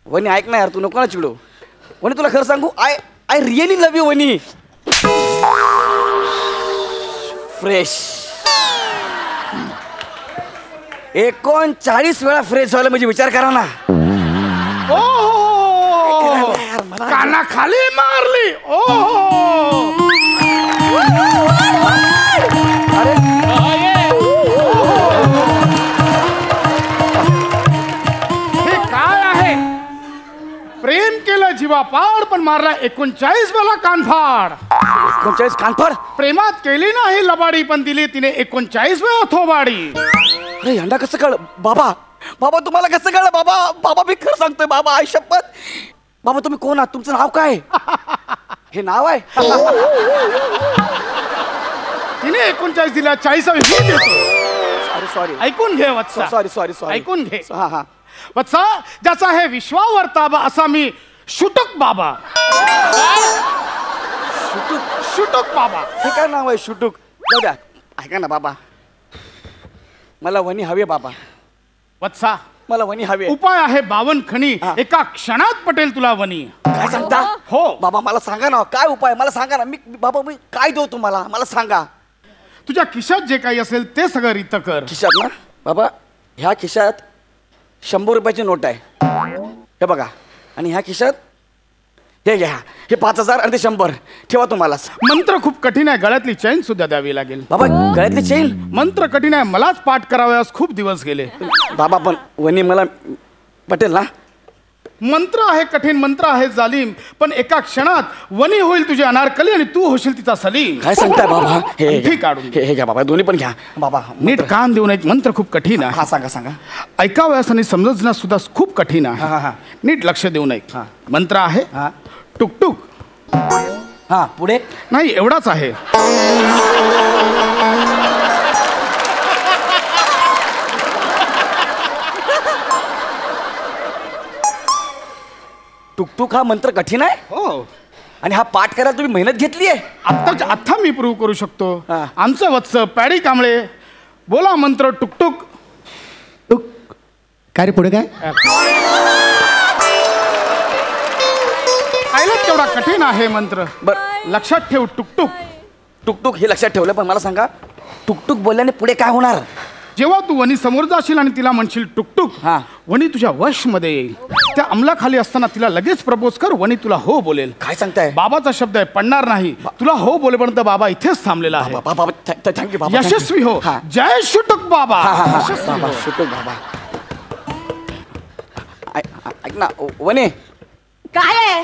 वनी ऐक ना यार, तू नको ना चिडू. वनी तुला खरं सांगू, आय रिअली लव्ह यू वनी. फ्रेश 39 वेळा फ्रेश व्हायला म्हणजे विचार करा ना. काना खाली मारली. हे काय आहे? प्रेम केलं जीवापाड पण मारला 39 वेळा कानफाड. 39 कानफाड. प्रेमात केली नाही लबाडी पण दिली तिने 39 वेळा थोबाडी. अरे यंदा कसं कळलं बाबा? बाबा तुम्हाला कसं कळलं बाबा? बाबा मी खरं सांगतोय बाबा, आई शपथ. बाबा तुम्ही कोण आहात? तुमचं नाव काय? हे नाव आहे? तिने 39 दिला, 40 देतो. सॉरी ऐकून घे वत्सा. सॉरी ऐकून घे. हा हा. वत्सा, ज्याचा आहे विश्वावर ताबा असा मी शुटुक बाबा. शुटुक बाबा हे काय नाव आहे शुटुक? जाऊ द्या. ऐका ना बाबा, मला वनी हवी बाबा. वत्सा, मला वनी हवी. उपाय आहे 52 खणी. एका क्षणात पटेल तुला वनी. काय सांगता? हो बाबा मला सांगा ना काय उपाय, मला सांगा ना. मी बाबा मी काय देऊ तुम्हाला, मला सांगा. तुझ्या खिशात जे काही असेल ते सगळं रित कर. खिशात ना बाबा? ह्या खिशात 100 रुपयाची नोट आहे, हे बघा. आणि ह्या खिशात हे घ्या, हे 5000 आणि ते 100 ठेवा तुम्हालाच. मंत्र खूप कठीण आहे, गळ्यातली चैन सुद्धा द्यावी लागेल. बाबा गळ्यातली चैन? मंत्र कठीण आहे, मलाच पाठ करावयास खूप दिवस गेले. बाबा पण वनी मला पटेल ना? मंत्र आहे कठीण, मंत्र आहे जालीम, पण एका क्षणात वनी होईल तुझी अनारकली आणि तू होशील तिचा सलीम. काय सांगताय बाबा? हे काढून हे घ्या बाबा, दोन्ही पण घ्या बाबा. नीट कान देऊ नये, मंत्र खूप कठीण आहे. हा सांगा सांगा. ऐकावयास आणि समजण्यास सुद्धा खूप कठीण आहे. नीट लक्ष देऊ नये. मंत्र आहे टुकटुक. हा पुढे? नाही एवढाच आहे. टुकटुक हा मंत्र कठीण आहे? हो. आणि हा पाठ करायला तुम्ही मेहनत घेतली आहे? आत्ताच्या आत्ता मी प्रूव्ह करू शकतो. हा. आमचं वत्स पॅडी कांबळे, बोला मंत्र टुकटुक. टुक. काय रे पुढे काय? पाहिलं तेवढा कठीण आहे मंत्र. बरं लक्षात ठेव टुकटुक. टुकटुक हे लक्षात ठेवलं, पण मला सांगा टुकटुक बोलल्याने पुढे काय होणार? जेव्हा तू वनी समोर जाशील आणि तिला म्हणशील टुकटुक, हा. वनी तुझ्या वश मध्ये येईल. त्या अंमलाखाली असताना तिला लगेच प्रपोज कर, वनी तुला हो बोलेल. काय सांगताय? बाबाचा शब्द आहे, पडणार नाही. तुला हो बोलेपर्यंत बाबा इथेच थांबलेला आहे. बाबा थँक्यू बाबा. यशस्वी हो. हा. जय शुटुक बाबा. यशस्वी बाबा हो. शुटुक बाबा. ऐक ना वने. काय आहे?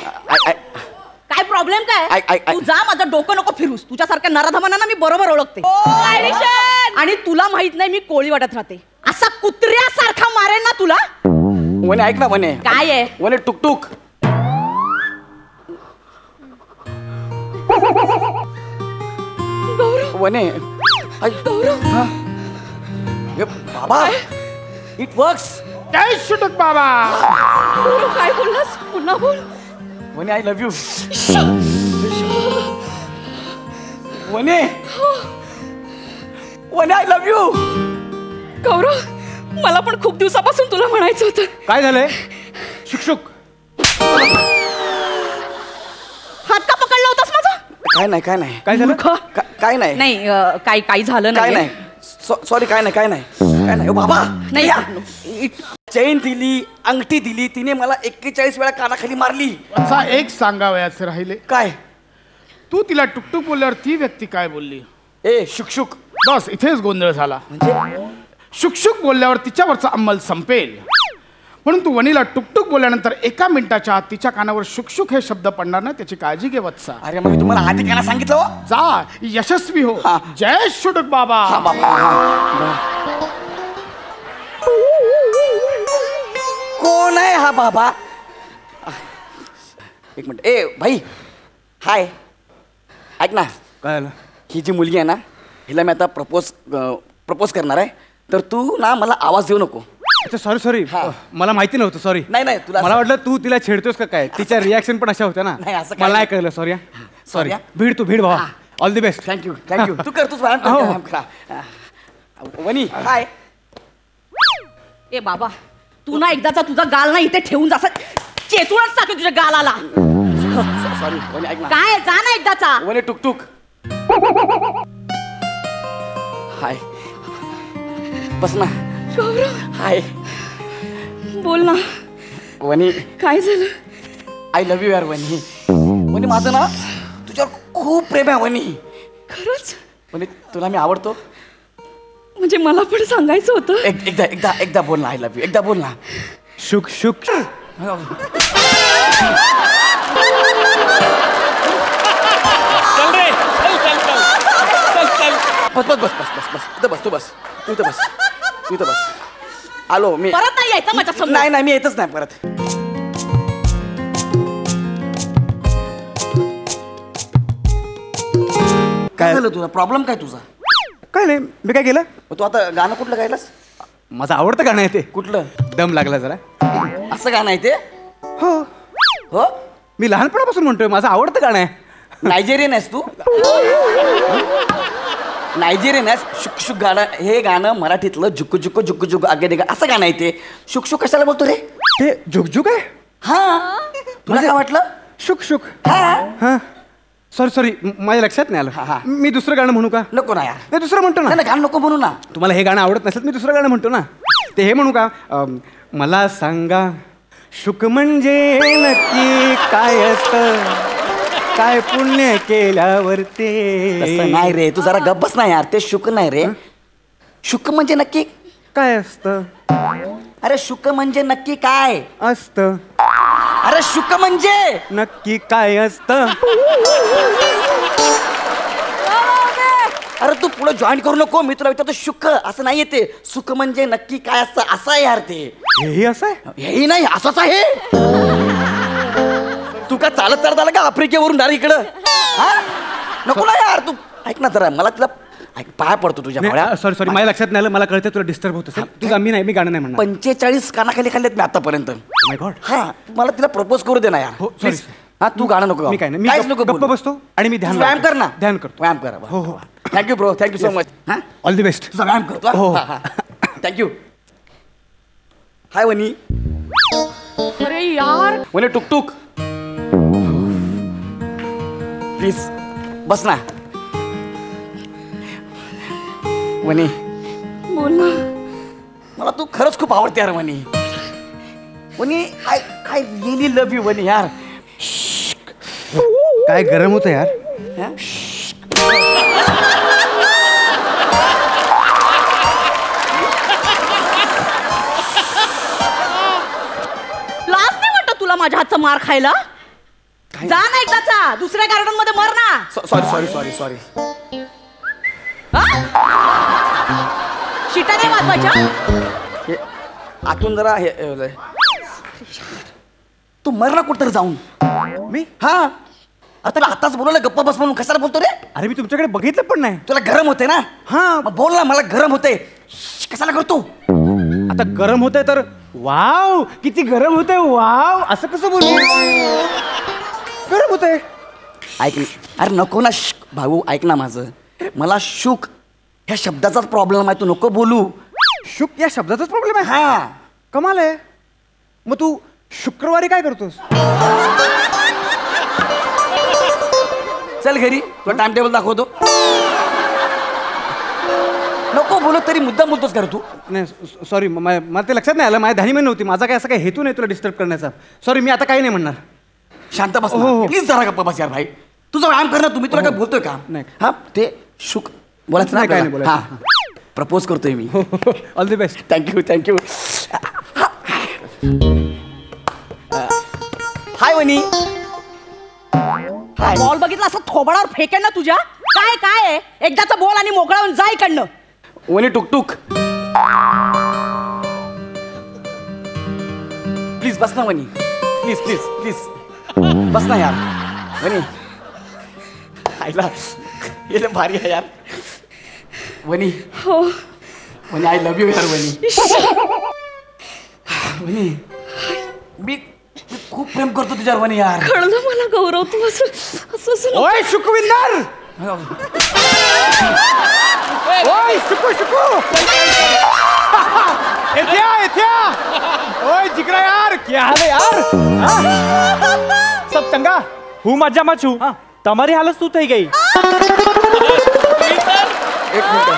काय प्रॉब्लेम ऐक, काय? ऐक. तू जा, माझं डोकं नको फिरूस. तुझ्यासारख्या नराधमांना मी बरोबर ओळखते. आणि तुला माहित नाही मी कोळी वाटत राहते. असा कुत्र्यासारखा मारेन ना तुला. वने ऐक ना वने. काय आहे? वने टुकटुक. वने हा. हे बाबा इट वर्क्स. जय शुटुक बाबा. काय बोललास? पुन्हा बोल. वने आय लव्ह यू. वने वने आय लव्ह यू. गौरव, मला पण खूप दिवसापासून तुला म्हणायचं होतं. काय झालंय? शुकशुक. हात का पकडला होतास माझा? काय नाही काय नाही काय झालं? काय नाही नाही काही झालं काय नाही. नाही. सॉरी काय नाही काय नाही काय नाही. ओ बाबा नाही. चैन दिली, अंगठी दिली, तिने मला 41 वेळा कानाखाली मारली. असा एक सांगावयाचे राहिले. काय? तू तिला टुकटुक बोलल्यावर ती व्यक्ती काय बोलली? ए शुकशुक. बस इथेच गोंधळ झाला. म्हणजे शुकशुक बोलल्यावर तिच्यावरचा अंमल संपेल, परंतु वनीला टुकटुक बोलल्यानंतर 1 मिनिटाच्या आत तिच्या कानावर शुकशुक हे शब्द पडणार नाही, त्याची काळजी घे वत्सा. अरे मग मी तुम्हाला आधी काय सांगितलं हो? जा, यशस्वी हो. हा. जय शुटुक बाबा. हा बाबा. कोण आहे हा बाबा? एक मिनिट. ए भाई हाय, ऐक ना. काय झालं? ही जी मुलगी आहे ना, हिला मी आता प्रपोज करणार आहे. तर तू ना मला आवाज देऊ नको. अच्छा सॉरी मला माहिती नव्हतं सॉरी. नाही तुला मला वाटलं तू तिला छेडतोस का काय. तिच्या रिॲक्शन पण अशा होत्या ना. नाही, असं मला नाही कळलं. Sorry sorry. भीड भावा. All the best. थँक्यू तू करतोस वनी. हाय. ए बाबा तू ना एकदाचा तुझा गाल ना इथे ठेवून जसा चेचूनच टाकतो तुझ्या गालाला. सॉरी वनी ऐक ना. काय जा ना एकदाचा. वनी टुकटुक. हाय बस ना. हाय बोल ना. वनी काय झालं. आय लव्ह यू यार वनी. वनी माझं ना तुझ्यावर खूप प्रेम आहे वनी. खरंच. वनी तुला मी आवडतो. म्हणजे मला पण सांगायचं होतं. एकदा बोल ना. आय लव्ह यू एकदा बोल ना. शुक शुक. बस तू इथं बस. आलो मी. परत नाही यायचं माझ्या समोर. नाही मी येतच नाही परत. काय झालं तुला. प्रॉब्लेम काय तुझा. काय नाही मी काय केलं. तू आता गाणं कुठलं गायलास. माझं आवडतं गाणं आहे ते. कुठलं. दम लागला जरा. असं गाणं आहे ते. हो मी लहानपणापासून म्हणतोय माझं आवडतं गाणं आहे. नायजेरियन आहेस तू. नायजेरियन आहेस. शुक शुक गाणं. हे गाणं मराठीतलं झुकू झुकू झुकू झुकू आगे निघा असं गाणं आहे ते. शुक शुक कशाला बोलतो रे. ते झुकझुक आहे. हा तुला काय वाटलं. शुक शुक. हा सॉरी माझ्या लक्षात नाही आलं. मी दुसरं गाणं म्हणू का. नको ना यार. नाही दुसरं म्हणतो ना. गाणं नको म्हणू ना. तुम्हाला हे गाणं आवडत नसेल मी दुसरं गाणं म्हणतो ना. ते हे म्हणू का. मला सांगा शुक म्हणजे नक्की काय असतं. काय पुण्य केल्यावर ते. नाही रे तू जरा गप्प बस ना यार. ते शुक नाही रे. शुक म्हणजे नक्की काय असतं. अरे शुक म्हणजे नक्की काय असतं. अरे शुक म्हणजे नक्की काय असतं. अरे तू पुढे जॉईन करू नको. मी तुला विचारतो शुक असं नाही येते. सुख म्हणजे नक्की काय असतं असं आहे यार ते. हेही असं आहे. हेही नाही असंच आहे. तू का चालत आला का आफ्रिकेवरून डायरेक्ट इकडं. नको ना यार. तू ऐक ना जरा. मला तिला पाय पडतो तुझ्या. सॉरी माझ्या लक्षात नाही आलं. मला कळतं तुला डिस्टर्ब होत असेल. तुझा मी गाणं नाही म्हणणार. 45 कानाखाली खाल्लेत मी आतापर्यंत. माय गॉड. हा मला तिला प्रपोज करू दे ना यार. हो सॉरी. हा तू गाणं नको. मी काय नाही. काहीच मी नको गप्प बसतो आणि मी व्यायाम कर ना. ध्यान करतो. व्यायाम कर. हो thank you bro. Thank you so much. All the best. तुझा व्यायाम करतो. हो थँक्यू. हाय वनी. अरे यार. वनी टुकटुक प्लीज बस ना. वनी बोल ना. मला तू खरंच खूप आवडते यार वनी. वनी आय रिअली लव्ह यू वनी यार. काय गरम होतं यार. लाज नाही वाटत तुला माझ्या हातचा मार खायला. जा ना एकदाचा. दुसऱ्या गार्डन मध्ये मर ना. सॉरी. शिटा नाही वाजवायच्या. आतून जरा तू मर ना कुठं जाऊन. मी हा आता आताच बोलवलं गप्पा बस म्हणून कशाला बोलतो रे. अरे मी तुमच्याकडे बघितलं पण नाही. तुला गरम होते ना. हा मग बोल ना. मला गरम होते. कशाला करतो. आता गरम होतंय तर वाव किती गरम होतंय. वाव असं कसं बोलू. गरम होतंय. ऐक अरे नको ना. भाऊ ऐक ना माझं. मला शुक ह्या शब्दाचाच प्रॉब्लेम आहे. तू नको बोलू. शुक या शब्दाचाच प्रॉब्लेम आहे. हा कमाल आहे. मग तू शुक्रवारी काय करतोस. चल घरी. तुला टाइम टेबल दाखवतो. नको बोलत तरी मुद्दा बोलतोस का तू. नाही सॉरी मला ते लक्षात नाही आलं. माझ्या ध्यानी नव्हती. माझा काय असा काही हेतू नाही तुला डिस्टर्ब करण्याचा. सॉरी मी आता काही नाही म्हणणार. शांत बस. हो. प्लीज जरा गप्पा बस यार भाई. तुझं व्यायाम कर ना. तुम्ही तुला काय बोलतोय का. नाही. हा ते शुक बोलायचं नाही, काय ना. नाही बोलायचं. हा प्रपोज करतोय मी. All the best. Thank you. Hi Vani. Ball बघितला असं थोबाडावर फेकेन ना तुझ्या. काय आहे. एकदाचा बॉल आणि मोकळा होऊन जा इकडनं. वनी टुकटुक प्लीज बस ना वनी. प्लीज बस ना यार. वनी आईला ये भारी आहे यार. वनी हो वनी आय लव्ह यू यार वनी. मी खूप प्रेम करतो तुझ्यावर वनी यार. कळलं मला गौरव, तू असं ओय सुखविंदर, ओय सुखू इथे ओय जिगरा यार, क्या हाल है यार? सब चंगा? હું મજામાં છું. તમારી હાલત શું થઈ ગઈ? एक मिनिट.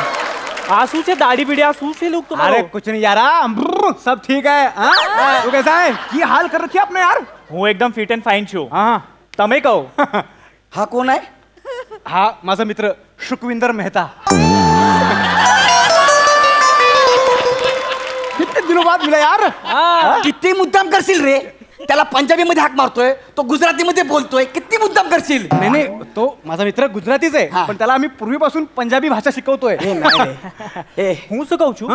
આ શું છે? દાઢી પીડી આ શું છે? लोग अरे कुछ नहीं यार, सब ठीक है. तू कैसा है? ये हाल कर रखी है आपने यार. હું એકદમ ફિટ એન્ડ ફાઇન છું. हाँ તમે કહો. हा कोण आहे? हा माझा मित्र सुखविंदर मेहता. कितने दिनों बाद मिला यार. किती मुद्दाम करशील रे? त्याला पंजाबी मध्ये हाक मारतोय, तो गुजराती मध्ये बोलतोय. किती मुद्दाम करशील? नाही तो माझा मित्र गुजरातीच आहे, पण त्याला आम्ही पूर्वीपासून पंजाबी भाषा शिकवतोय. હું શું કહું છું?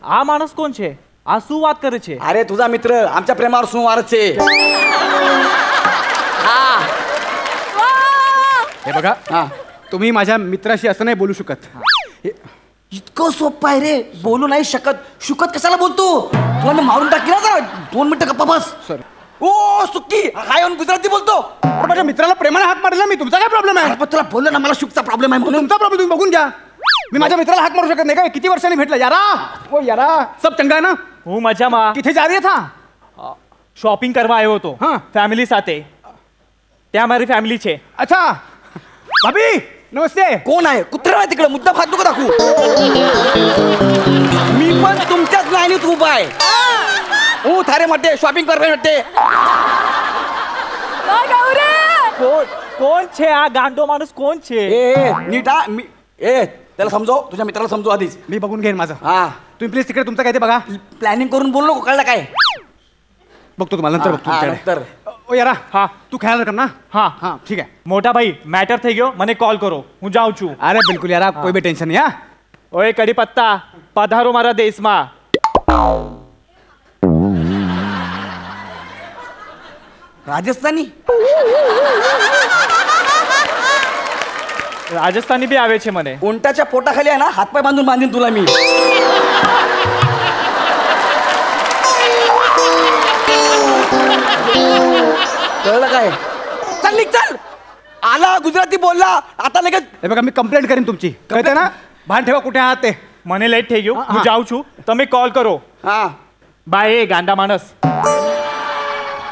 આ માણસ કોણ છે? આ શું વાત કરે છે? अरे तुझा मित्र आमच्या प्रेमावर सुवारच आहे. हे बघा, तुम्ही माझ्या मित्राशी असं नाही बोलू शकत. इतकं सोपं आहे रे, बोलू नाही शकत. शुकत कशाला बोलतो? तुला मी मारून टाकीला जरा 2 मिनिटं गप्पा बस. सर ओ सुक्की हाय ऑन गुजराती बोलतो. माझ्या मित्राला प्रेमाने हात मारला मी. तुमचा काय प्रॉब्लेम आहे? पण तुला बोललो ना मला शुकचा प्रॉब्लेम आहे म्हणून. तुमचा प्रॉब्लेम तुम्ही बघून घ्या. मी माझ्या मित्राला हात मारू शकत नाही काय? किती वर्षांनी भेटला यारा. ओ यारा, सब चंगा है ना? હું મજામાં. किथे जा रही था? શોપિંગ કરવા આવ્યો હતો ફેમિલી સાથે. ત્યાં મારી ફેમિલી છે. अच्छा भाभी नमस्ते. कोण आहे? कुत्रा आहे तिकडे. मुद्दा फात नको दाखवू. मी पण तुमच्याच लाईनीत उभा आहे. ओ थारे म्हटते शॉपिंग कर म्हटते. કોણ છે આ ગાંડો માણસ? કોણ છે? ए नीटा मी त्याला समजव. तुझ्या मित्राला समजव आधीच. मी बघून घेईन माझं. हा तुम्ही प्लीज तिकडे तुमचं काय ते बघा. प्लॅनिंग करून बोललो कळलं काय? बघतो तुम्हाला नंतर बघतो तुमच्याकडे. नंतर. ओ यारा, हा तू ख्याल कर ना. હા हाँ ठीक है. મોટા ભાઈ મેટર થઈ ગયો, મને કોલ કરો. હું જાઉં છું. अरे बिल्कुल यार, कोई भी टेंशन नहीं. हाँ ઓય કડી પત્તા, પધારો મારા દેશમાં. राजस्थानी રાજસ્થાની બી આવે છે મને. उंटाच्या पोटाखाली आहे ना हातपाय बांधून बांधीन तुला मी. कळलं काय? चल निघ चल. आला गुजराती बोलला आता लगेच. हे बघा, मी कंप्लेंट करीन तुमची. कळते ना? भान ठेवा कुठे आहात ते. મને લેટ થઈ ગયું, હું જાઉં છું. તમે કોલ કરો. हा બાય ગાંડા માણસ.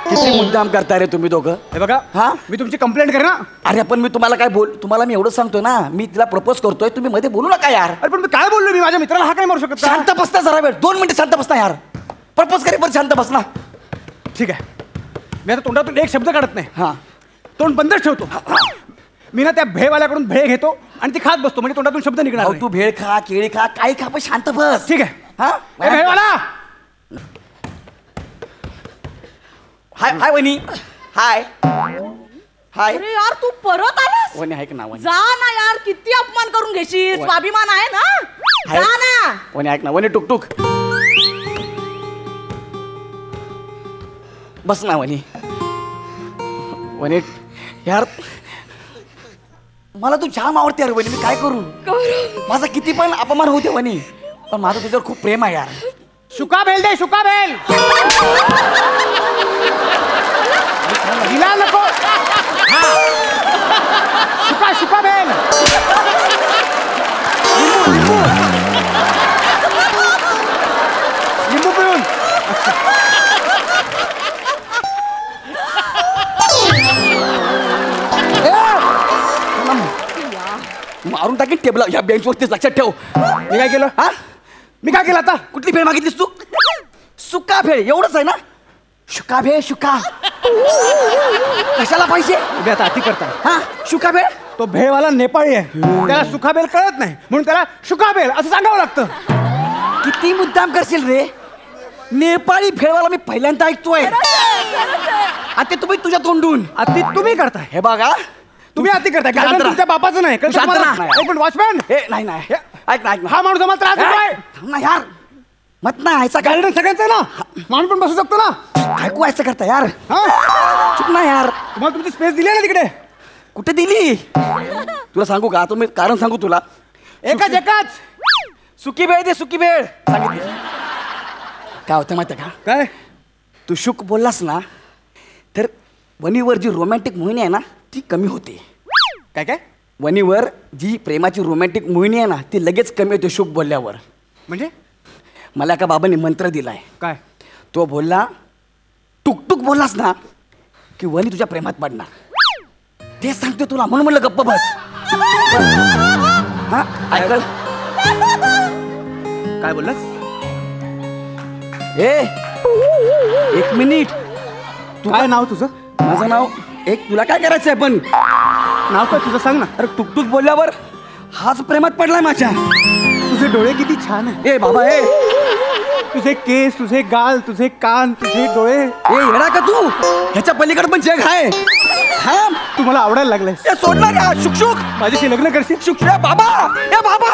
किती मुद्दाम करता रे तुम्ही दोघं. हे बघा, हा मी तुमची कंप्लेंट करेन ना. अरे पण मी तुम्हाला काय तुम्हाला मी एवढं सांगतोय ना, मी तिला प्रपोज करतोय, तुम्ही मध्ये बोलू नका यार. अरे पण मी काय बोललो? मी माझ्या मित्राला हा काय मारू शकत? शांत बसता जरा वेळ. 2 मिनिटं शांत बसना यार. प्रपोज करे पण शांत बसना. ठीक आहे, मी आता तोंडातून एक शब्द काढत नाही. हा तोंड बंदच ठेवतो. मी ना त्या भेळवाल्याकडून भेळ घेतो आणि ती खात बसतो, म्हणजे तोंडातून शब्द निघणार भाऊ, नाही. तू भेळ खा केळी खा काही खा पण शांत बस. ठीक आहे. हा ए, भेळवाला. हाय हाय वहिनी. हाय हाय. अरे यार तू परत आलास? वहिनी ऐक ना. वहिनी जा ना यार, किती अपमान करून घेशील. स्वाभिमान आहे ना, आहे. जा ना. वहिनी ऐक ना. वहिनी टुकटुक बस ना वहिनी. वहिनी यार मला तू जाम आवडते यार वहिनी. मी काय करू? माझा किती पण अपमान होते वहिनी, पण माझं तुझ्यावर खूप प्रेम आहे यार. शुका भेल दे, शुका भेल. दिला नको. हा शुका शुका भेल. लिंबू लिंबू पिऊन. मारून टाकीन टेबल या बेंचवरतीच. लक्षात ठेव. मी काय केलं? हा मी काय केलं आता? कुठली भेळ मागितलीस तू? सुका भेळ एवढंच आहे ना? शुका भेळ शुका. कशाला पाहिजे? तुम्ही आता अति करताय. हा शुका भेळ. तो भेळवाला नेपाळी आहे, त्याला सुका भेल कळत नाही, म्हणून त्याला शुका भेल असं सांगावं लागतं. किती मुद्दाम करशील रे? नेपाळी भेळवाला मी पहिल्यांदा ऐकतोय. आणि ते तुम्ही तुझ्या तोंडून. अति तुम्ही करताय. हे बघा तुम्ही अति करताय. कारण तुमच्या बापाचं नाही. पण वॉचमॅन नाही नाही ऐक ना ऐक ना. हा माणूस आम्हाला त्रास देतोय. थांब ना यार. मत ना ऐसा गार्डन सगळ्यांचं ना, माणूस पण बसू शकतो ना. ऐकू ऐसा करता यार. हा चुक ना यार. तुम्हाला तुमची स्पेस दिली ना तिकडे. कुठे दिली? तुला सांगू का? तुम्ही कारण सांगू तुला. एकाच सुकी भेळ दे. सुकी भेळ सांगितली. काय होतं माहिती का? काय? तू शुक बोललास ना तर वणीवर जी रोमॅन्टिक मोहिनी आहे ना ती कमी होते. काय काय वणीवर जी प्रेमाची रोमॅन्टिक मोहिनी आहे ना ती लगेच कमी होते शुक बोलल्यावर. म्हणजे मला एका बाबांनी मंत्र दिलाय. काय? तो बोलला टुकटुक बोललास ना की वणी तुझ्या प्रेमात पडणार. ते सांगते तुला म्हणून म्हणलं गप्प बस. हा ऐकल काय बोललास? ए एक मिनिट. तू काय नाव तुझं? माझं नाव एक. तुला काय करायचं आहे पण? नाव काय तुझं सांग ना. अरे टुकटुक बोलल्यावर हाच प्रेमात पडलाय माझ्या. तुझे डोळे किती छान आहे. ए बाबा ए तुझे केस, तुझे गाल, तुझे कान, तुझे डोळे. ए येडा का तू? ह्याच्या पलीकडे पण जग आहे. तू मला आवडायला लागलायस. ए सोडणार या शुकशुक. माझ्याशी लग्न करशील? शुक ए बाबा ए बाबा.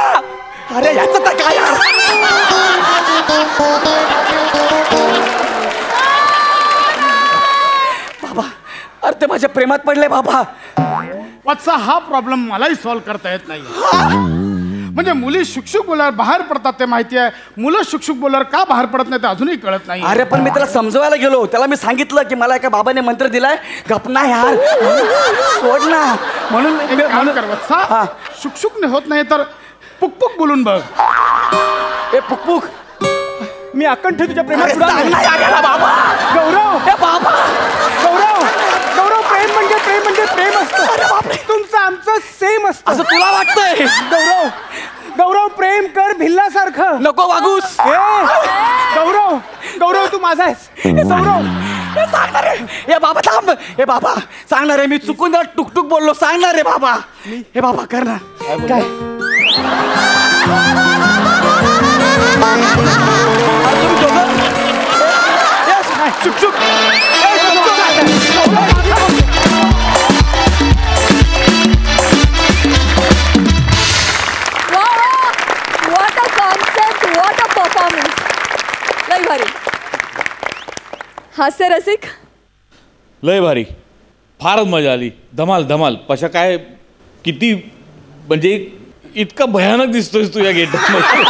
अरे याचं तर काय यार. बाबा अरे ते माझ्या प्रेमात पडले बाबा. वत्सा हा प्रॉब्लेम मलाही सॉल्व्ह करता येत नाही. म्हणजे मुली शुकशुक बोलावर बाहेर पडतात ते माहिती आहे. मुलं शुकशुक बोलावर का बाहेर पडत नाही ते अजूनही कळत नाही. अरे पण मी त्याला समजवायला गेलो. त्याला मी सांगितलं की मला एका बाबाने मंत्र दिलाय. गपना यार सोड ना. म्हणून वत्सा शुकशुकने होत नाही तर पुकपुक बोलून बघ. ए पुकपुक मी अकंठ तुझ्या प्रेमात बाबा. गौरव ए बाबा. गौरव गौरव प्रेम म्हणजे प्रेम असतं. तुमचं आमचं सेम असतं असं तुला वाटतंय. गौरव गौरव प्रेम कर भिल्लासारखं. नको वागूस. गौरव गौरव तू माझा आहेस. गौरव सांगणार आहे. ए बाबा थांब. ए बाबा सांगणार आहे मी चुकून जरा टुकटुक बोललो. सांगणार आहे बाबा. हे बाबा कर ना. काय तुम्ही दोघं चुक चुक. What a concept, what a performance. लय भारी. हास्य रसिक लय भारी. फारच मजा आली. धमाल धमाल. पशा काय किती म्हणजे इतका भयानक दिसतोयस तू या गेटमध्ये.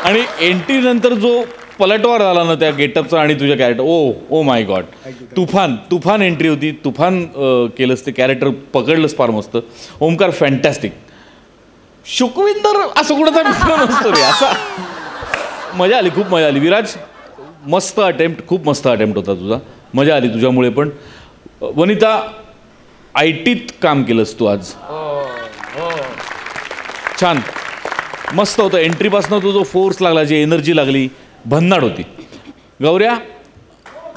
आणि एंट्री नंतर जो पलटवार झाला ना त्या गेटअपचा आणि तुझ्या कॅरेक्टर. Oh my God. तुफान एंट्री होती. तुफान केलंस ते कॅरेक्टर. पकडलंस फार मस्त. ओमकार फॅन्टॅस्टिक. शुकविंदर असं कुठं तर नसतो रे. असा मजा आली. खूप मजा आली. विराज मस्त अटेम्प्ट. खूप मस्त अटेम्प्ट होता तुझा. मजा आली तुझ्यामुळे पण. वनिता IT काम केलंस तू आज. छान मस्त होतं. एंट्रीपासून तो जो फोर्स लागला, जी एनर्जी लागली, भन्नाट होती. गौऱ्या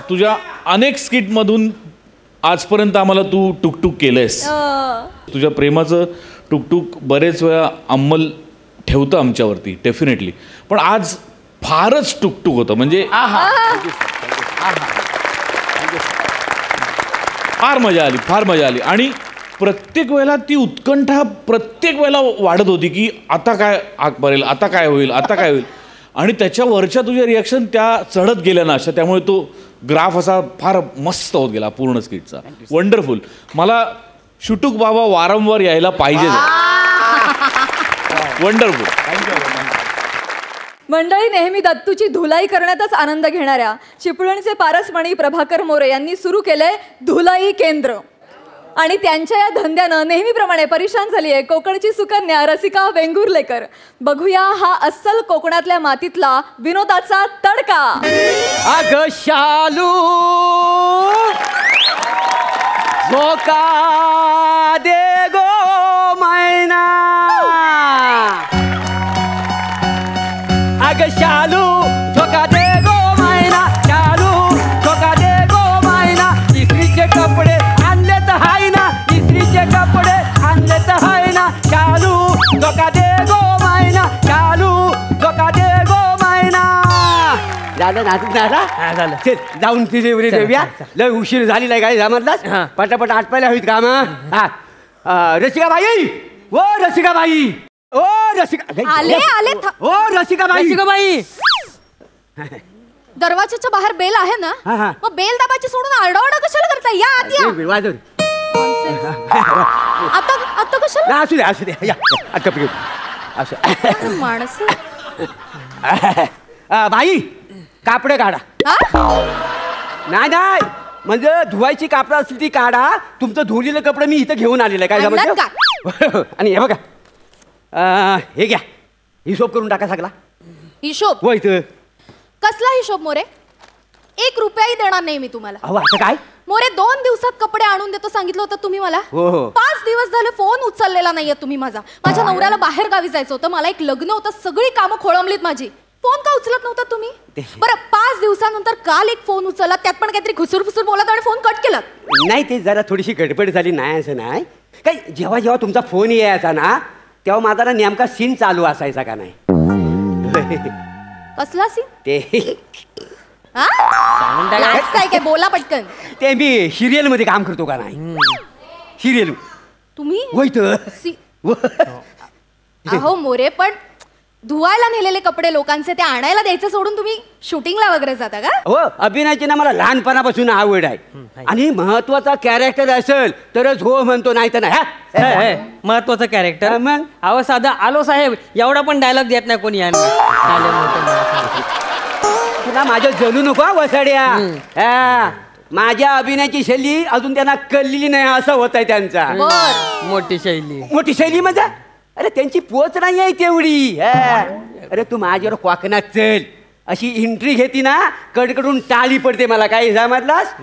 तुझ्या अनेक स्किटमधून आजपर्यंत आम्हाला तू टुकटुक केलंयस. तुझ्या प्रेमाचं टुकटुक बरेच वेळा अंमल ठेवतं आमच्यावरती डेफिनेटली. पण आज फारच टुकटुक होतं. म्हणजे फार मजा आली. फार मजा आली. आणि प्रत्येक वेळेला ती उत्कंठा प्रत्येक वेळेला वाढत होती की आता काय आग भरेल, आता काय होईल, आता काय होईल. आणि त्याच्यावरच्या तुझ्या रिॲक्शन त्या चढत गेल्या ना अशा. त्यामुळे तो ग्राफ असा फार मस्त होत गेला पूर्ण स्किटचा. वंडरफुल. मला शुटुक बाबा वारंवार यायला पाहिजे. वंडरफुल. मंडळी, नेहमी दत्तूची धुलाई करण्यातच आनंद घेणाऱ्या चिपळूणचे पारसमणी प्रभाकर मोरे यांनी सुरू केलंय धुलाई केंद्र. आणि त्यांच्या या धंद्यानं नेहमीप्रमाणे परेशान झाली आहे कोकणची सुकन्या रसिका वेंगुर्लेकर. बघूया हा अस्सल कोकणातल्या मातीतला विनोदाचा तडका. अग शालू झोका दे गो मैना. अग शालू झोका दे गो मैना. शालू झोका दे गो मैना. इस्त्रीचे कपडे आणले तर हाय ना. इस्त्रीचे कपडे आणले तर हाय ना. शालू झोका दे गो मैना. शालू झोका दे गो मैना. झालं नाटक झाला. झालं चल जाऊन तिथे उरे देऊया. लय उशीर झालेला आहे काय जमतलाच. पटापट आटपायला हवीत काम. हा रसिकाबाई. ओ रसिकाबाई. ओ रसिका आले आले. ओ रसिकाबाई. रसिकाबाई दरवाजाच्या बाहेर बेल आहे ना. मग बेल दाबाची सोडून आरडाओरडा कशाला करताय. या आत या. आता कशाला. असू दे असू दे. या आता असं माणसं. बाई कापडे काढा. नाही नाही, म्हणजे धुवायची कापडं असतील ती काढा. तुमचं धुवलेलं कपडे मी इथं घेऊन आलेलं आहे. काय समजलं? आणि हे बघा, हे घ्या, हिशोब करून टाका सगळा. हिशोब? हो इथं. कसला हिशोब मोरे? 1 रुपयाही देणार नाही मी तुम्हाला. अहो असं काय? मोरे 2 दिवसात कपडे आणून देतो सांगितलं होतं तुम्ही मला. हो हो. 5 दिवस झाले फोन उचललेला नाहीये तुम्ही माझा. माझ्या नवऱ्याला बाहेर गावी जायचं होतं, मला एक लग्न होतं, सगळी कामं खोळंबलीत माझी. फोन का उचलत नव्हता तुम्ही? बरं 5 दिवसानंतर काल एक फोन उचलला, त्यात पण काहीतरी खुसूर बोलत आणि फोन कट केला. नाही, ते जरा थोडीशी गडबड झाली. नाही असं नाही काही. जेव्हा जेव्हा तुमचा फोन यायचा ना, तेव्हा माझा ना नेमका सीन चालू असायचा का नाही. कसला सीन? ते काय बोला पटकन. ते मी सिरियल मध्ये काम करतो का नाही. सिरियल तुम्ही होईत. अहो मोरे, पण धुवायला नेलेले कपडे लोकांचे ते आणायला द्यायचं सोडून तुम्ही शूटिंगला वगैरे जाता का? हो, अभिनयाची ना मला लहानपणापासून आवड आहे. आणि महत्वाचा कॅरेक्टर असेल तरच हो म्हणतो, नाही तर नाही. महत्वाचं कॅरेक्टर मग? अहो साधा आलो साहेब एवढा पण डायलॉग देत नाही कोणी. तुला माझ्या जलू नको वसाड्या. माझ्या अभिनयाची शैली अजून त्यांना कळलेली नाही असं होत आहे त्यांचा. मोठी शैली. मोठी शैली म्हणजे अरे त्यांची पोच नाही आहे तेवढी. अरे तू माझ्यावर क्वाकनात चल अशी एंट्री घेती ना, कडकडून टाळी पडते मला. काही समजलास?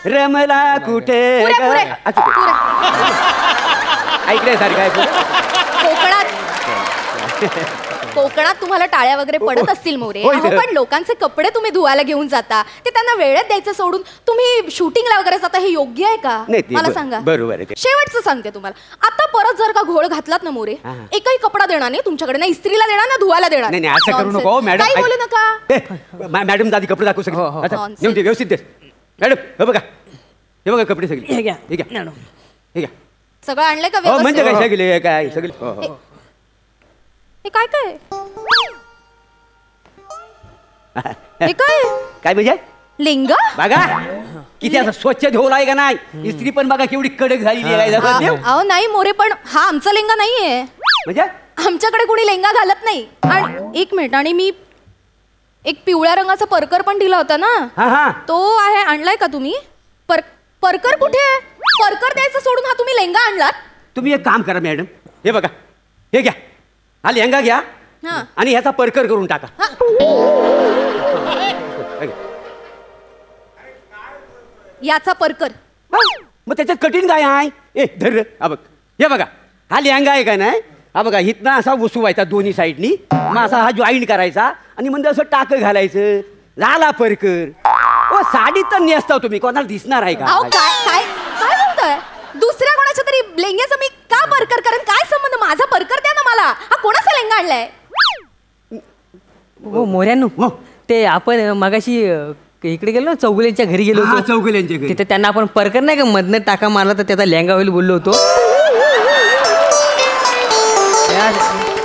रमला कुठे ऐकलंय सारखं. कोकणात तुम्हाला टाळ्या वगैरे पडत असतील मोरे, पण लोकांचे कपडे तुम्ही धुवायला घेऊन जाता, ते त्यांना वेळेत द्यायचं सोडून तुम्ही शूटिंगला वगैरे जाता, हे योग्य आहे का? मला सांगा. बरोबर आहे. शेवटचं सांगते तुम्हाला, आता परत जर का घोळ घातलात ना मोरे, एकही कपडा देणार नाही तुमच्याकडे, ना इस्त्रीला देणार ना धुवायला देणार. नाही असं करू नको मॅडम. काही बोलू नका मॅडम. दादी कपडे दाखवू सगळे व्यवस्थित दे मॅडम. हे बघा, हे बघा कपडे सगळे. हे घ्या, हे घ्या, हे घ्या. सगळं आणलंय का? म्हणजे काय सगळे काय सगळे. हे काय काय हे काय काय म्हणजे? लेंगा बघा किती असं स्वच्छ धुवला आहे का नाही. इस्त्री पण बघा केवढी कडक झालेली आहे. अहो नाही मोरे, पण हा आमचा लेंगा नाहीये. म्हणजे आमच्याकडे कोणी लेंगा घालत नाही. आणि 1 मिनिट, आणि मी एक पिवळ्या रंगाचा परकर पण दिला होता ना, तो आहे, आणलाय का तुम्ही? परकर कुठे आहे? परकर द्यायचं सोडून हा तुम्ही लेंगा आणलात. तुम्ही एक काम करा मॅडम, हे बघा, हे घ्या, हा लेंगा घ्या आणि ह्याचा परकर करून टाका. याचा परकर मग त्याच्यात कठीण काय आहे? ए धर, हा बघ, हे बघा, हा लेंगा आहे का नाही, हा बघा इथनं असा वसुवायचा दोन्ही साईडनी, मग असा हा जॉईंट करायचा आणि म्हणजे असं टाक घालायचं, झाला परकर. ओ साडी तर नेसता तुम्ही, कोणाला दिसणार आहे का? काय काय काय बोलताय? दुसऱ्या कोणाच्या तरी लेंग्याचं मी का परकर करेन? काय संबंध? माझा परकर द्या ना मला. हा कोणाचा लेंगा आणलाय? हो मोऱ्यांनो, ते आपण मगाशी इकडे गेलो ना, चौगुल्यांच्या घरी गेलो होतो. चौगुल्यांच्या घरी तिथे त्यांना आपण परकर नाही का मधनं टाका मारला तर त्याचा लेंगा होईल बोललो होतो.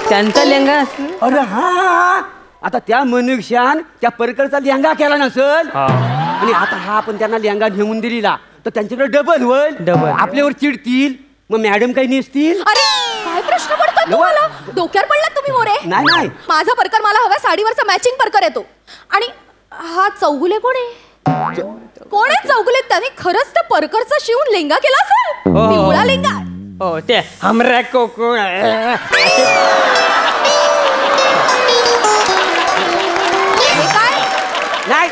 त्यांचा लेंगा. अरे हा, आता त्या मनुष्यान त्या परकरचा लेंगा केला नसल आणि आता हा आपण त्यांना लेंगा घेऊन दिला तर त्यांच्याकडे डबल होईल. डबल आपल्यावर चिडतील, मग मॅडम काही नेसतील. अरे काय प्रश्न पडतो तुम्हाला? डोक्यावर पडलात तुम्ही मोरे? नाही, माझा परकर मला हवा, साडीवरचा मॅचिंग परकर येतो. आणि हा चौगुले कोण आहे? कोण आहे चौगुले? त्याने खरंच त्या परकरचा शिवून लेंगा केला असेल, पिवळा लेंगा. हो ते हमऱ्या कोको नाही,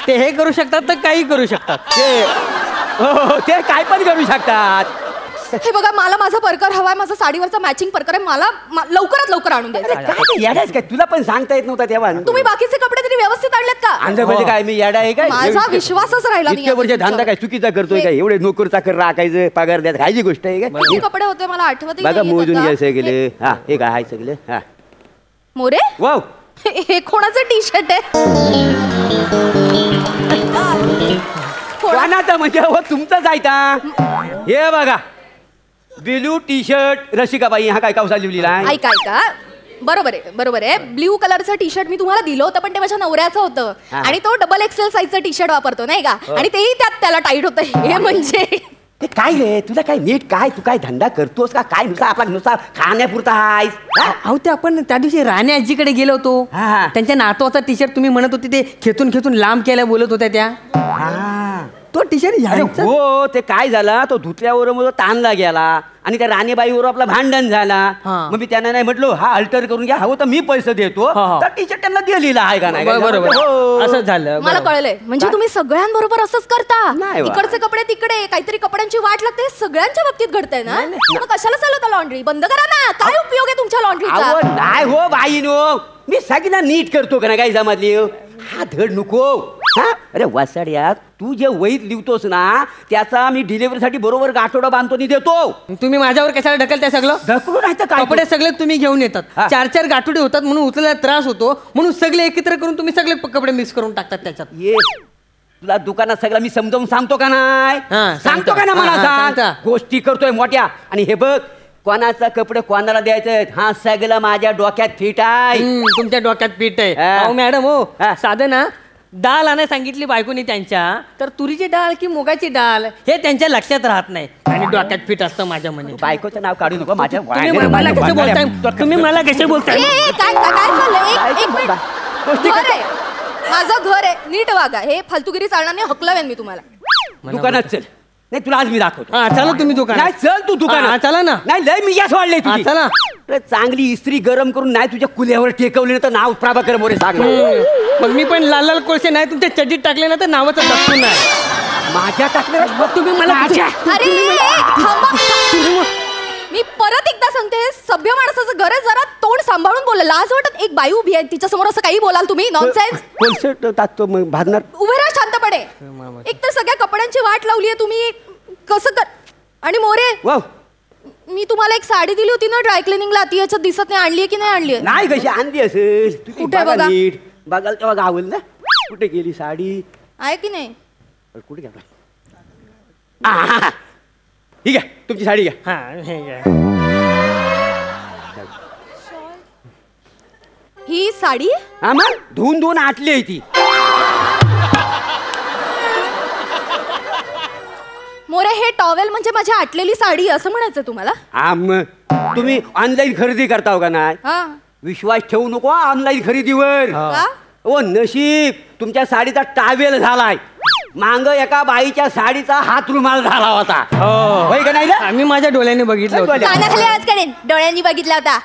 ते हे करू शकतात तर काही करू शकतात. ते काय पण करू शकतात. हे बघा, मला माझा परकर हवाय, माझा साडीवरचा मॅचिंग परकर आहे, मला लवकरात लवकर आणून द्यायचं. काय तुला पण सांगता येत नव्हता तेव्हा? तुम्ही बाकीचे कपडे तरी व्यवस्थित आणलेत का? म्हणजे काय मी येडा आहे काय? माझा विश्वासच राहिला नाही. इतक्या वर्ष धंदा काय चुकीचा करतोय काय? एवढे नोकर चाकर राखायचं, पगार द्यायचं, खायची गोष्ट आहे का? किती कपडे होते मला आठवत बघा, मोजून घ्यायचं गेले. हा, हे काय सगळे. हा मोरे, वाव, हे कोणाचं टी शर्ट आहे? कोणाचं म्हणजे? हो तुमचंच आहे का? हे बघा, ब्लू टी शर्ट रसिकाबाई, हा काय कवसा लिहिलेला आहे? ऐका ऐका, बरोबर आहे. ब्ल्यू कलरचं टी शर्ट मी तुम्हाला दिलं होतं, पण ते माझ्या नवऱ्याचं होतं आणि तो डबल एक्सेल साईजचं टी शर्ट वापरतो नाही का, आणि तेही त्याला टाईट होतं. हे म्हणजे ते काय रे तुला काय नीट काय तू काय धंदा करतोस का काय नुसता आपला नुसता खाण्यापुरता आहेस अहो ते आपण त्या दिवशी राणे आजीकडे गेलो होतो त्यांच्या नातवाचा टी शर्ट तुम्ही म्हणत होते ते खेचून खेचून लांब केल्या बोलत होत्या त्या तो टी शर्ट हो ते काय झाला तो धुतल्यावर मग ताणला गेला आणि त्या राणीबाईवर आपला भांडण झाला मग मी त्यांना नाही म्हटलो हा अल्टर करून घ्या हवं तर मी पैसे देतो तर टी शर्ट त्यांना दिलेला आहे का नाही बरोबर असं झालं मला कळलंय म्हणजे तुम्ही सगळ्यांबरोबर असंच करता इकडचे कपडे तिकडे काहीतरी कपड्यांची वाट लागते सगळ्यांच्या बाबतीत घडतंय ना मग कशाला चालवता लॉन्ड्री बंद करा ना काय उपयोग आहे तुमच्या लॉन्ड्रीचा नाही हो बाईनो मी सगळ्यांना नीट करतो का ना काही जमातली हा धड नको अरे वासाड्या तू जे वहीत लिहितोस ना त्याचा मी डिलिव्हरीसाठी बरोबर गाठोडा बांधतो नि देतो तुम्ही माझ्यावर कशाला ढकलताय सगळं ढकलू नाही तर कपडे सगळे तुम्ही घेऊन येतात 4-4 गाठोडे होतात म्हणून उचलायला त्रास होतो म्हणून सगळे एकत्र करून तुम्ही सगळे कपडे मिक्स करून टाकतात त्याच्यात ये तुला दुकानात सगळं मी समजावून सांगतो का नाही सांगतो का ना मला सांग गोष्टी करतोय मोठ्या आणि हे बघ कोणाचा कपडे कोणाला द्यायचं हा सगळं माझ्या डोक्यात फिट आहे तुमच्या डोक्यात फिट आहे मॅडम हो साधं ना डाळ आणायला सांगितली बायकोनी त्यांच्या तर तुरीची डाळ की मुगाची डाळ हे त्यांच्या लक्षात राहत नाही आणि डोक्यात फिट असतं माझ्या म्हणे बायकोचं नाव काढू नको माझ्या तुम्ही मला कसे बोलताय माझं घर आहे नीट वागा हे फालतूगिरी चालणार नाही हकलावेन मी तुम्हाला दुकानात चल नाही तुला आज मी दाखवतो चला तुम्ही दुकान नाही चल तू दुकानात चला ना नाही लय मी गॅस वाढले चला चांगली इस्त्री गरम करून नाही तुझ्या कुल्यावर टेकवले तर नाव प्रभाकर मोरे सांग मग मी पण लाल लाल कोळसे नाही तुमच्या चड्डीत टाकले ना तर नावाचं दखून नाही माझ्या टाकलं तुम्ही मला मी परत एकदा सांगते सभ्य माणसाचं घर आहे जरा तोंड सांभाळून बोला लाज वाटत एक बाई उभी आहे तिच्या समोर असं काही बोलाल तुम्ही नॉनसेन्स कोळसे टाकतो मग भाजणार उभे राहा शांतपणे एक तर सगळ्या कपड्यांची वाट लावली आहे तुम्ही कसं कर आणि मोरे मी तुम्हाला एक साडी दिली होती ना ड्राय क्लिनिंगला ती याच्यात दिसत नाही आणली की नाही आणली नाही कशी आणली असेल कुठे बघा बघाल तेव्हा गावल ना कुठे गेली साडी आहे की नाही कुठे घ्या ठीक आहे तुमची साडी घ्या ही साडी हा मग धुवून धुवून आटली आहे ती मोरे हे टॉवेल म्हणजे माझी आटलेली साडी असं म्हणायचं तुम्हाला तुम्ही ऑनलाईन खरेदी करता का नाही विश्वास ठेवू नको ऑनलाईन खरेदीवर ओ नशीब तुमच्या साडीचा टावेल झालाय मांग एका बाईच्या साडीचा हात रुमाल झाला होता होय का नाही आम्ही माझ्या डोळ्याने बघितलं डोळ्यांनी बघितला होता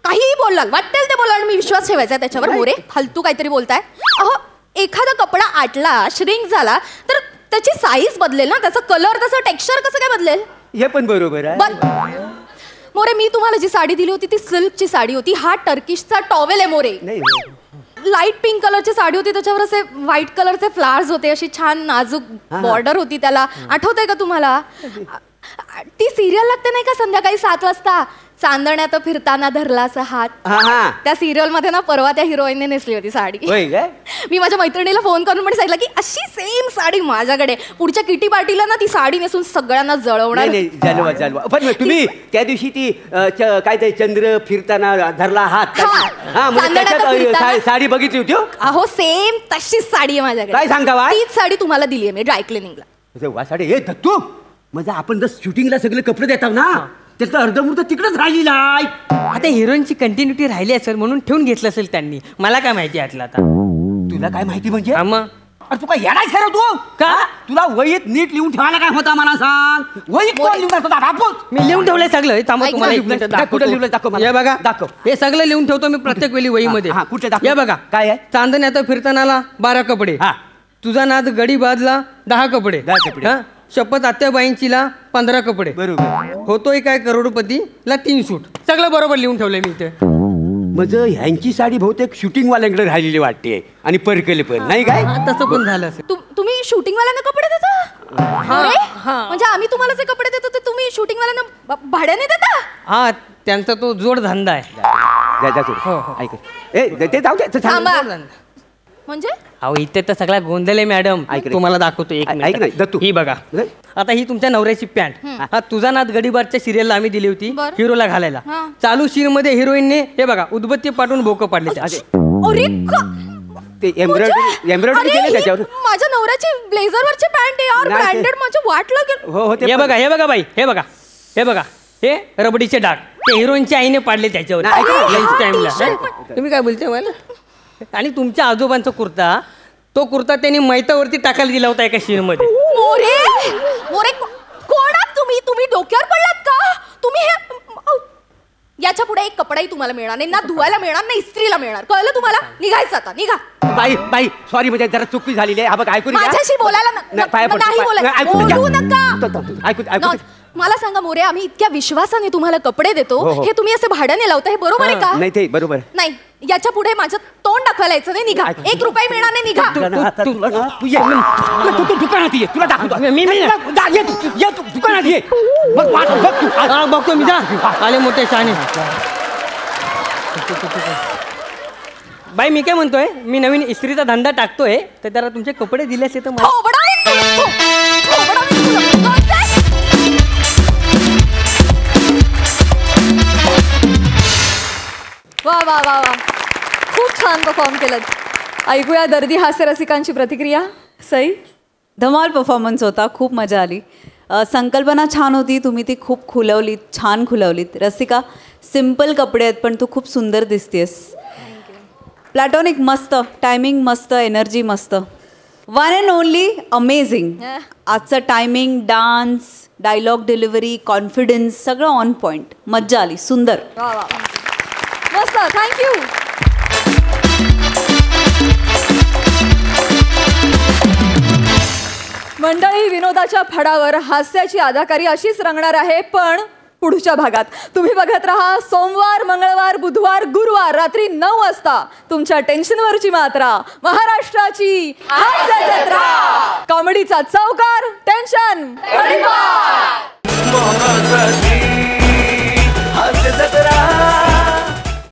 काहीही बोललाल वाटेल ते बोलाल मी विश्वास ठेवायचा त्याच्यावर मोरे फालतू काहीतरी बोलताय अहो एखादा कपडा आटला श्रिंक झाला तर त्याची साईज बदलेल ना त्याचा कलर त्याचं टेक्स्चर कसं काय बदलेल हे पण बरोबर आहे मोरे मी तुम्हाला जी साडी दिली होती ती सिल्कची साडी होती हा टर्किशचा टॉवेल आहे मोरे लाईट पिंक कलरची साडी होती त्याच्यावर असे व्हाईट कलरचे फ्लावर्स होते अशी छान नाजूक बॉर्डर होती त्याला आठवतंय का तुम्हाला ती सिरियल लागते नाही का संध्याकाळी 7 वाजता चांदण्यात फिरताना धरला असा हात त्या सिरियल मध्ये ना परवा त्या हिरोईनने नेसली होती साडी मी माझ्या मैत्रिणीला फोन करून पण सांगितलं की अशी सेम साडी माझ्याकडे पुढच्या किटी पार्टीला ना ती साडी नेसून सगळ्यांना जळवणार पण तुम्ही त्या दिवशी ती काय ते चंद्र फिरताना धरला हात साडी बघितली होती अहो सेम तशीच साडी आहे माझ्याकडे काय सांगता तीच साडी तुम्हाला दिली आहे मी ड्राय क्लिनिंगला साडी हे दत्तू म्हणजे आपण जर शूटिंगला सगळे कपडे देतात ना त्याचं अर्धमुहूर्त तिकडेच राहिलेला आहे आता हिरोईनची कंटिन्युटी राहिली असेल म्हणून ठेवून घेतलं असेल त्यांनी मला काय माहिती आटलं आता तुला काय माहिती म्हणजे मग तू काय येणार खरं तू का तुला वहीत नीट लिहून ठेवायला काय होता मला सांग वहीत कोण लिहून मी लिहून ठेवलंय सगळं तुम्हाला बघा दाखव हे सगळं लिहून ठेवतो मी प्रत्येक वेळी वहीमध्ये कुठे बघा काय आहे चांदण्यात फिरतानाला 12 कपडे तुझा नाद गडी बादला 10 कपडे शपथ आत्याबाईंचीला 15 कपडे बरोबर होतोय काय करोडपतीला 3 सूट सगळं बरोबर लिहून ठेवलंय मी इथे म्हणजे ह्यांची साडी बहुतेक शूटिंग वाल्यांकडे राहिलेली वाटते आणि परकले पण नाही काय तसं पण झालं असेल तुम्ही शूटिंग वाल्यांना कपडे देता म्हणजे आम्ही तुम्हाला जे कपडे देतो ते तुम्ही शूटिंग वाल्यांना भाड्याने देता हा त्यांचा तो जोड धंदा आहे म्हणजे अहो इथे तर सगळा गोंधळ आहे मॅडम तुम्हाला दाखवतो एक मिनिट ही बघा आता ही तुमच्या नवऱ्याची पॅन्ट हा तुझा नाद गडीबारच्या सिरियलला आम्ही दिली होती हिरोला घालायला चालू सीन मध्ये हिरोईनने हे बघा उदबत्ती पाठवून भोकं पाडले ते एम्ब्रॉयडरी केले त्याच्यावर. माझ्या नवऱ्याची ब्लेझरवरची पॅन्ट यार नाही, ते- ब्रँडेड माझं वाट लागेल. हो हे बघा हे बघा बाई हे बघा हे बघा हे रबडीचे डाग ते हिरोईनच्या आईने पाडले त्याच्यावर लंच टाइमला. तुम्ही काय बोलते मला? आणि तुमच्या आजोबांचा कुर्ता तो कुर्ता त्यांनी मैतावरती टाकायला दिला होता एका शीनमध्ये. मोरे मोरे कोण आहात तुम्ही? तुम्ही डोक्यावर पडलात का? तुम्ही हे याच्या पुढे एक कपडाही तुम्हाला मिळणार नाही, ना धुवायला मिळणार नाही, इस्त्रीला मिळणार. कळलं तुम्हाला? निघायचं आता, निघा. बाई सॉरी म्हणजे जरा चुकी झालेली आहे. हा बघ ऐकून घ्या. माझ्याशी बोलायला नाही बोलायला. बोलू नका. ऐकून मला सांगा मोरे, आम्ही इतक्या विश्वासाने तुम्हाला कपडे देतो, हो, हो. हे तुम्ही असे भाड्याने लावता, हे बरोबर आहे का? नाही ते बरोबर नाही. याच्या पुढे माझं तोंड दाखवायला यायचं नाही. निघा. 1 रुपया मिळणार नाही. निघा. तू दुकानात ये, तुला दाखवतो. ये तू दुकानात ये. बघतो मी. आले मोठे शहाणे. बाई मी काय म्हणतोय, मी नवीन इस्त्रीचा धंदा टाकतोय, तर त्याला तुमचे कपडे दिले असे तर वा वा वा वा, खूप छान परफॉर्म केलं. ऐकूया दर्दी हास्य रसिकांची प्रतिक्रिया. सई, धमाल परफॉर्मन्स होता, खूप मजा आली. संकल्पना छान होती, तुम्ही ती खूप खुलवलीत, छान खुलवलीत. रसिका, सिम्पल कपडे आहेत पण तू खूप सुंदर दिसतेस. प्लॅटॉनिक मस्त, टायमिंग मस्त, एनर्जी मस्त. One and only amazing. आजचं timing, dance, dialogue delivery, confidence सगळं ऑन पॉईंट. मज्जा आली, सुंदर. वा वा, मस्त. थँक्यू. मंडळी, विनोदाच्या फडावर हास्याची अदाकारी अशीच रंगणार आहे, पण पुढच्या भागात. तुम्ही बघत राहा सोमवार, मंगळवार, बुधवार, गुरुवार रात्री 9 वाजता तुमच्या टेन्शनवरची मात्रा, महाराष्ट्राची हास्य जत्रा. कॉमेडीचा चौकार, टेन्शन हास्य जत्रा.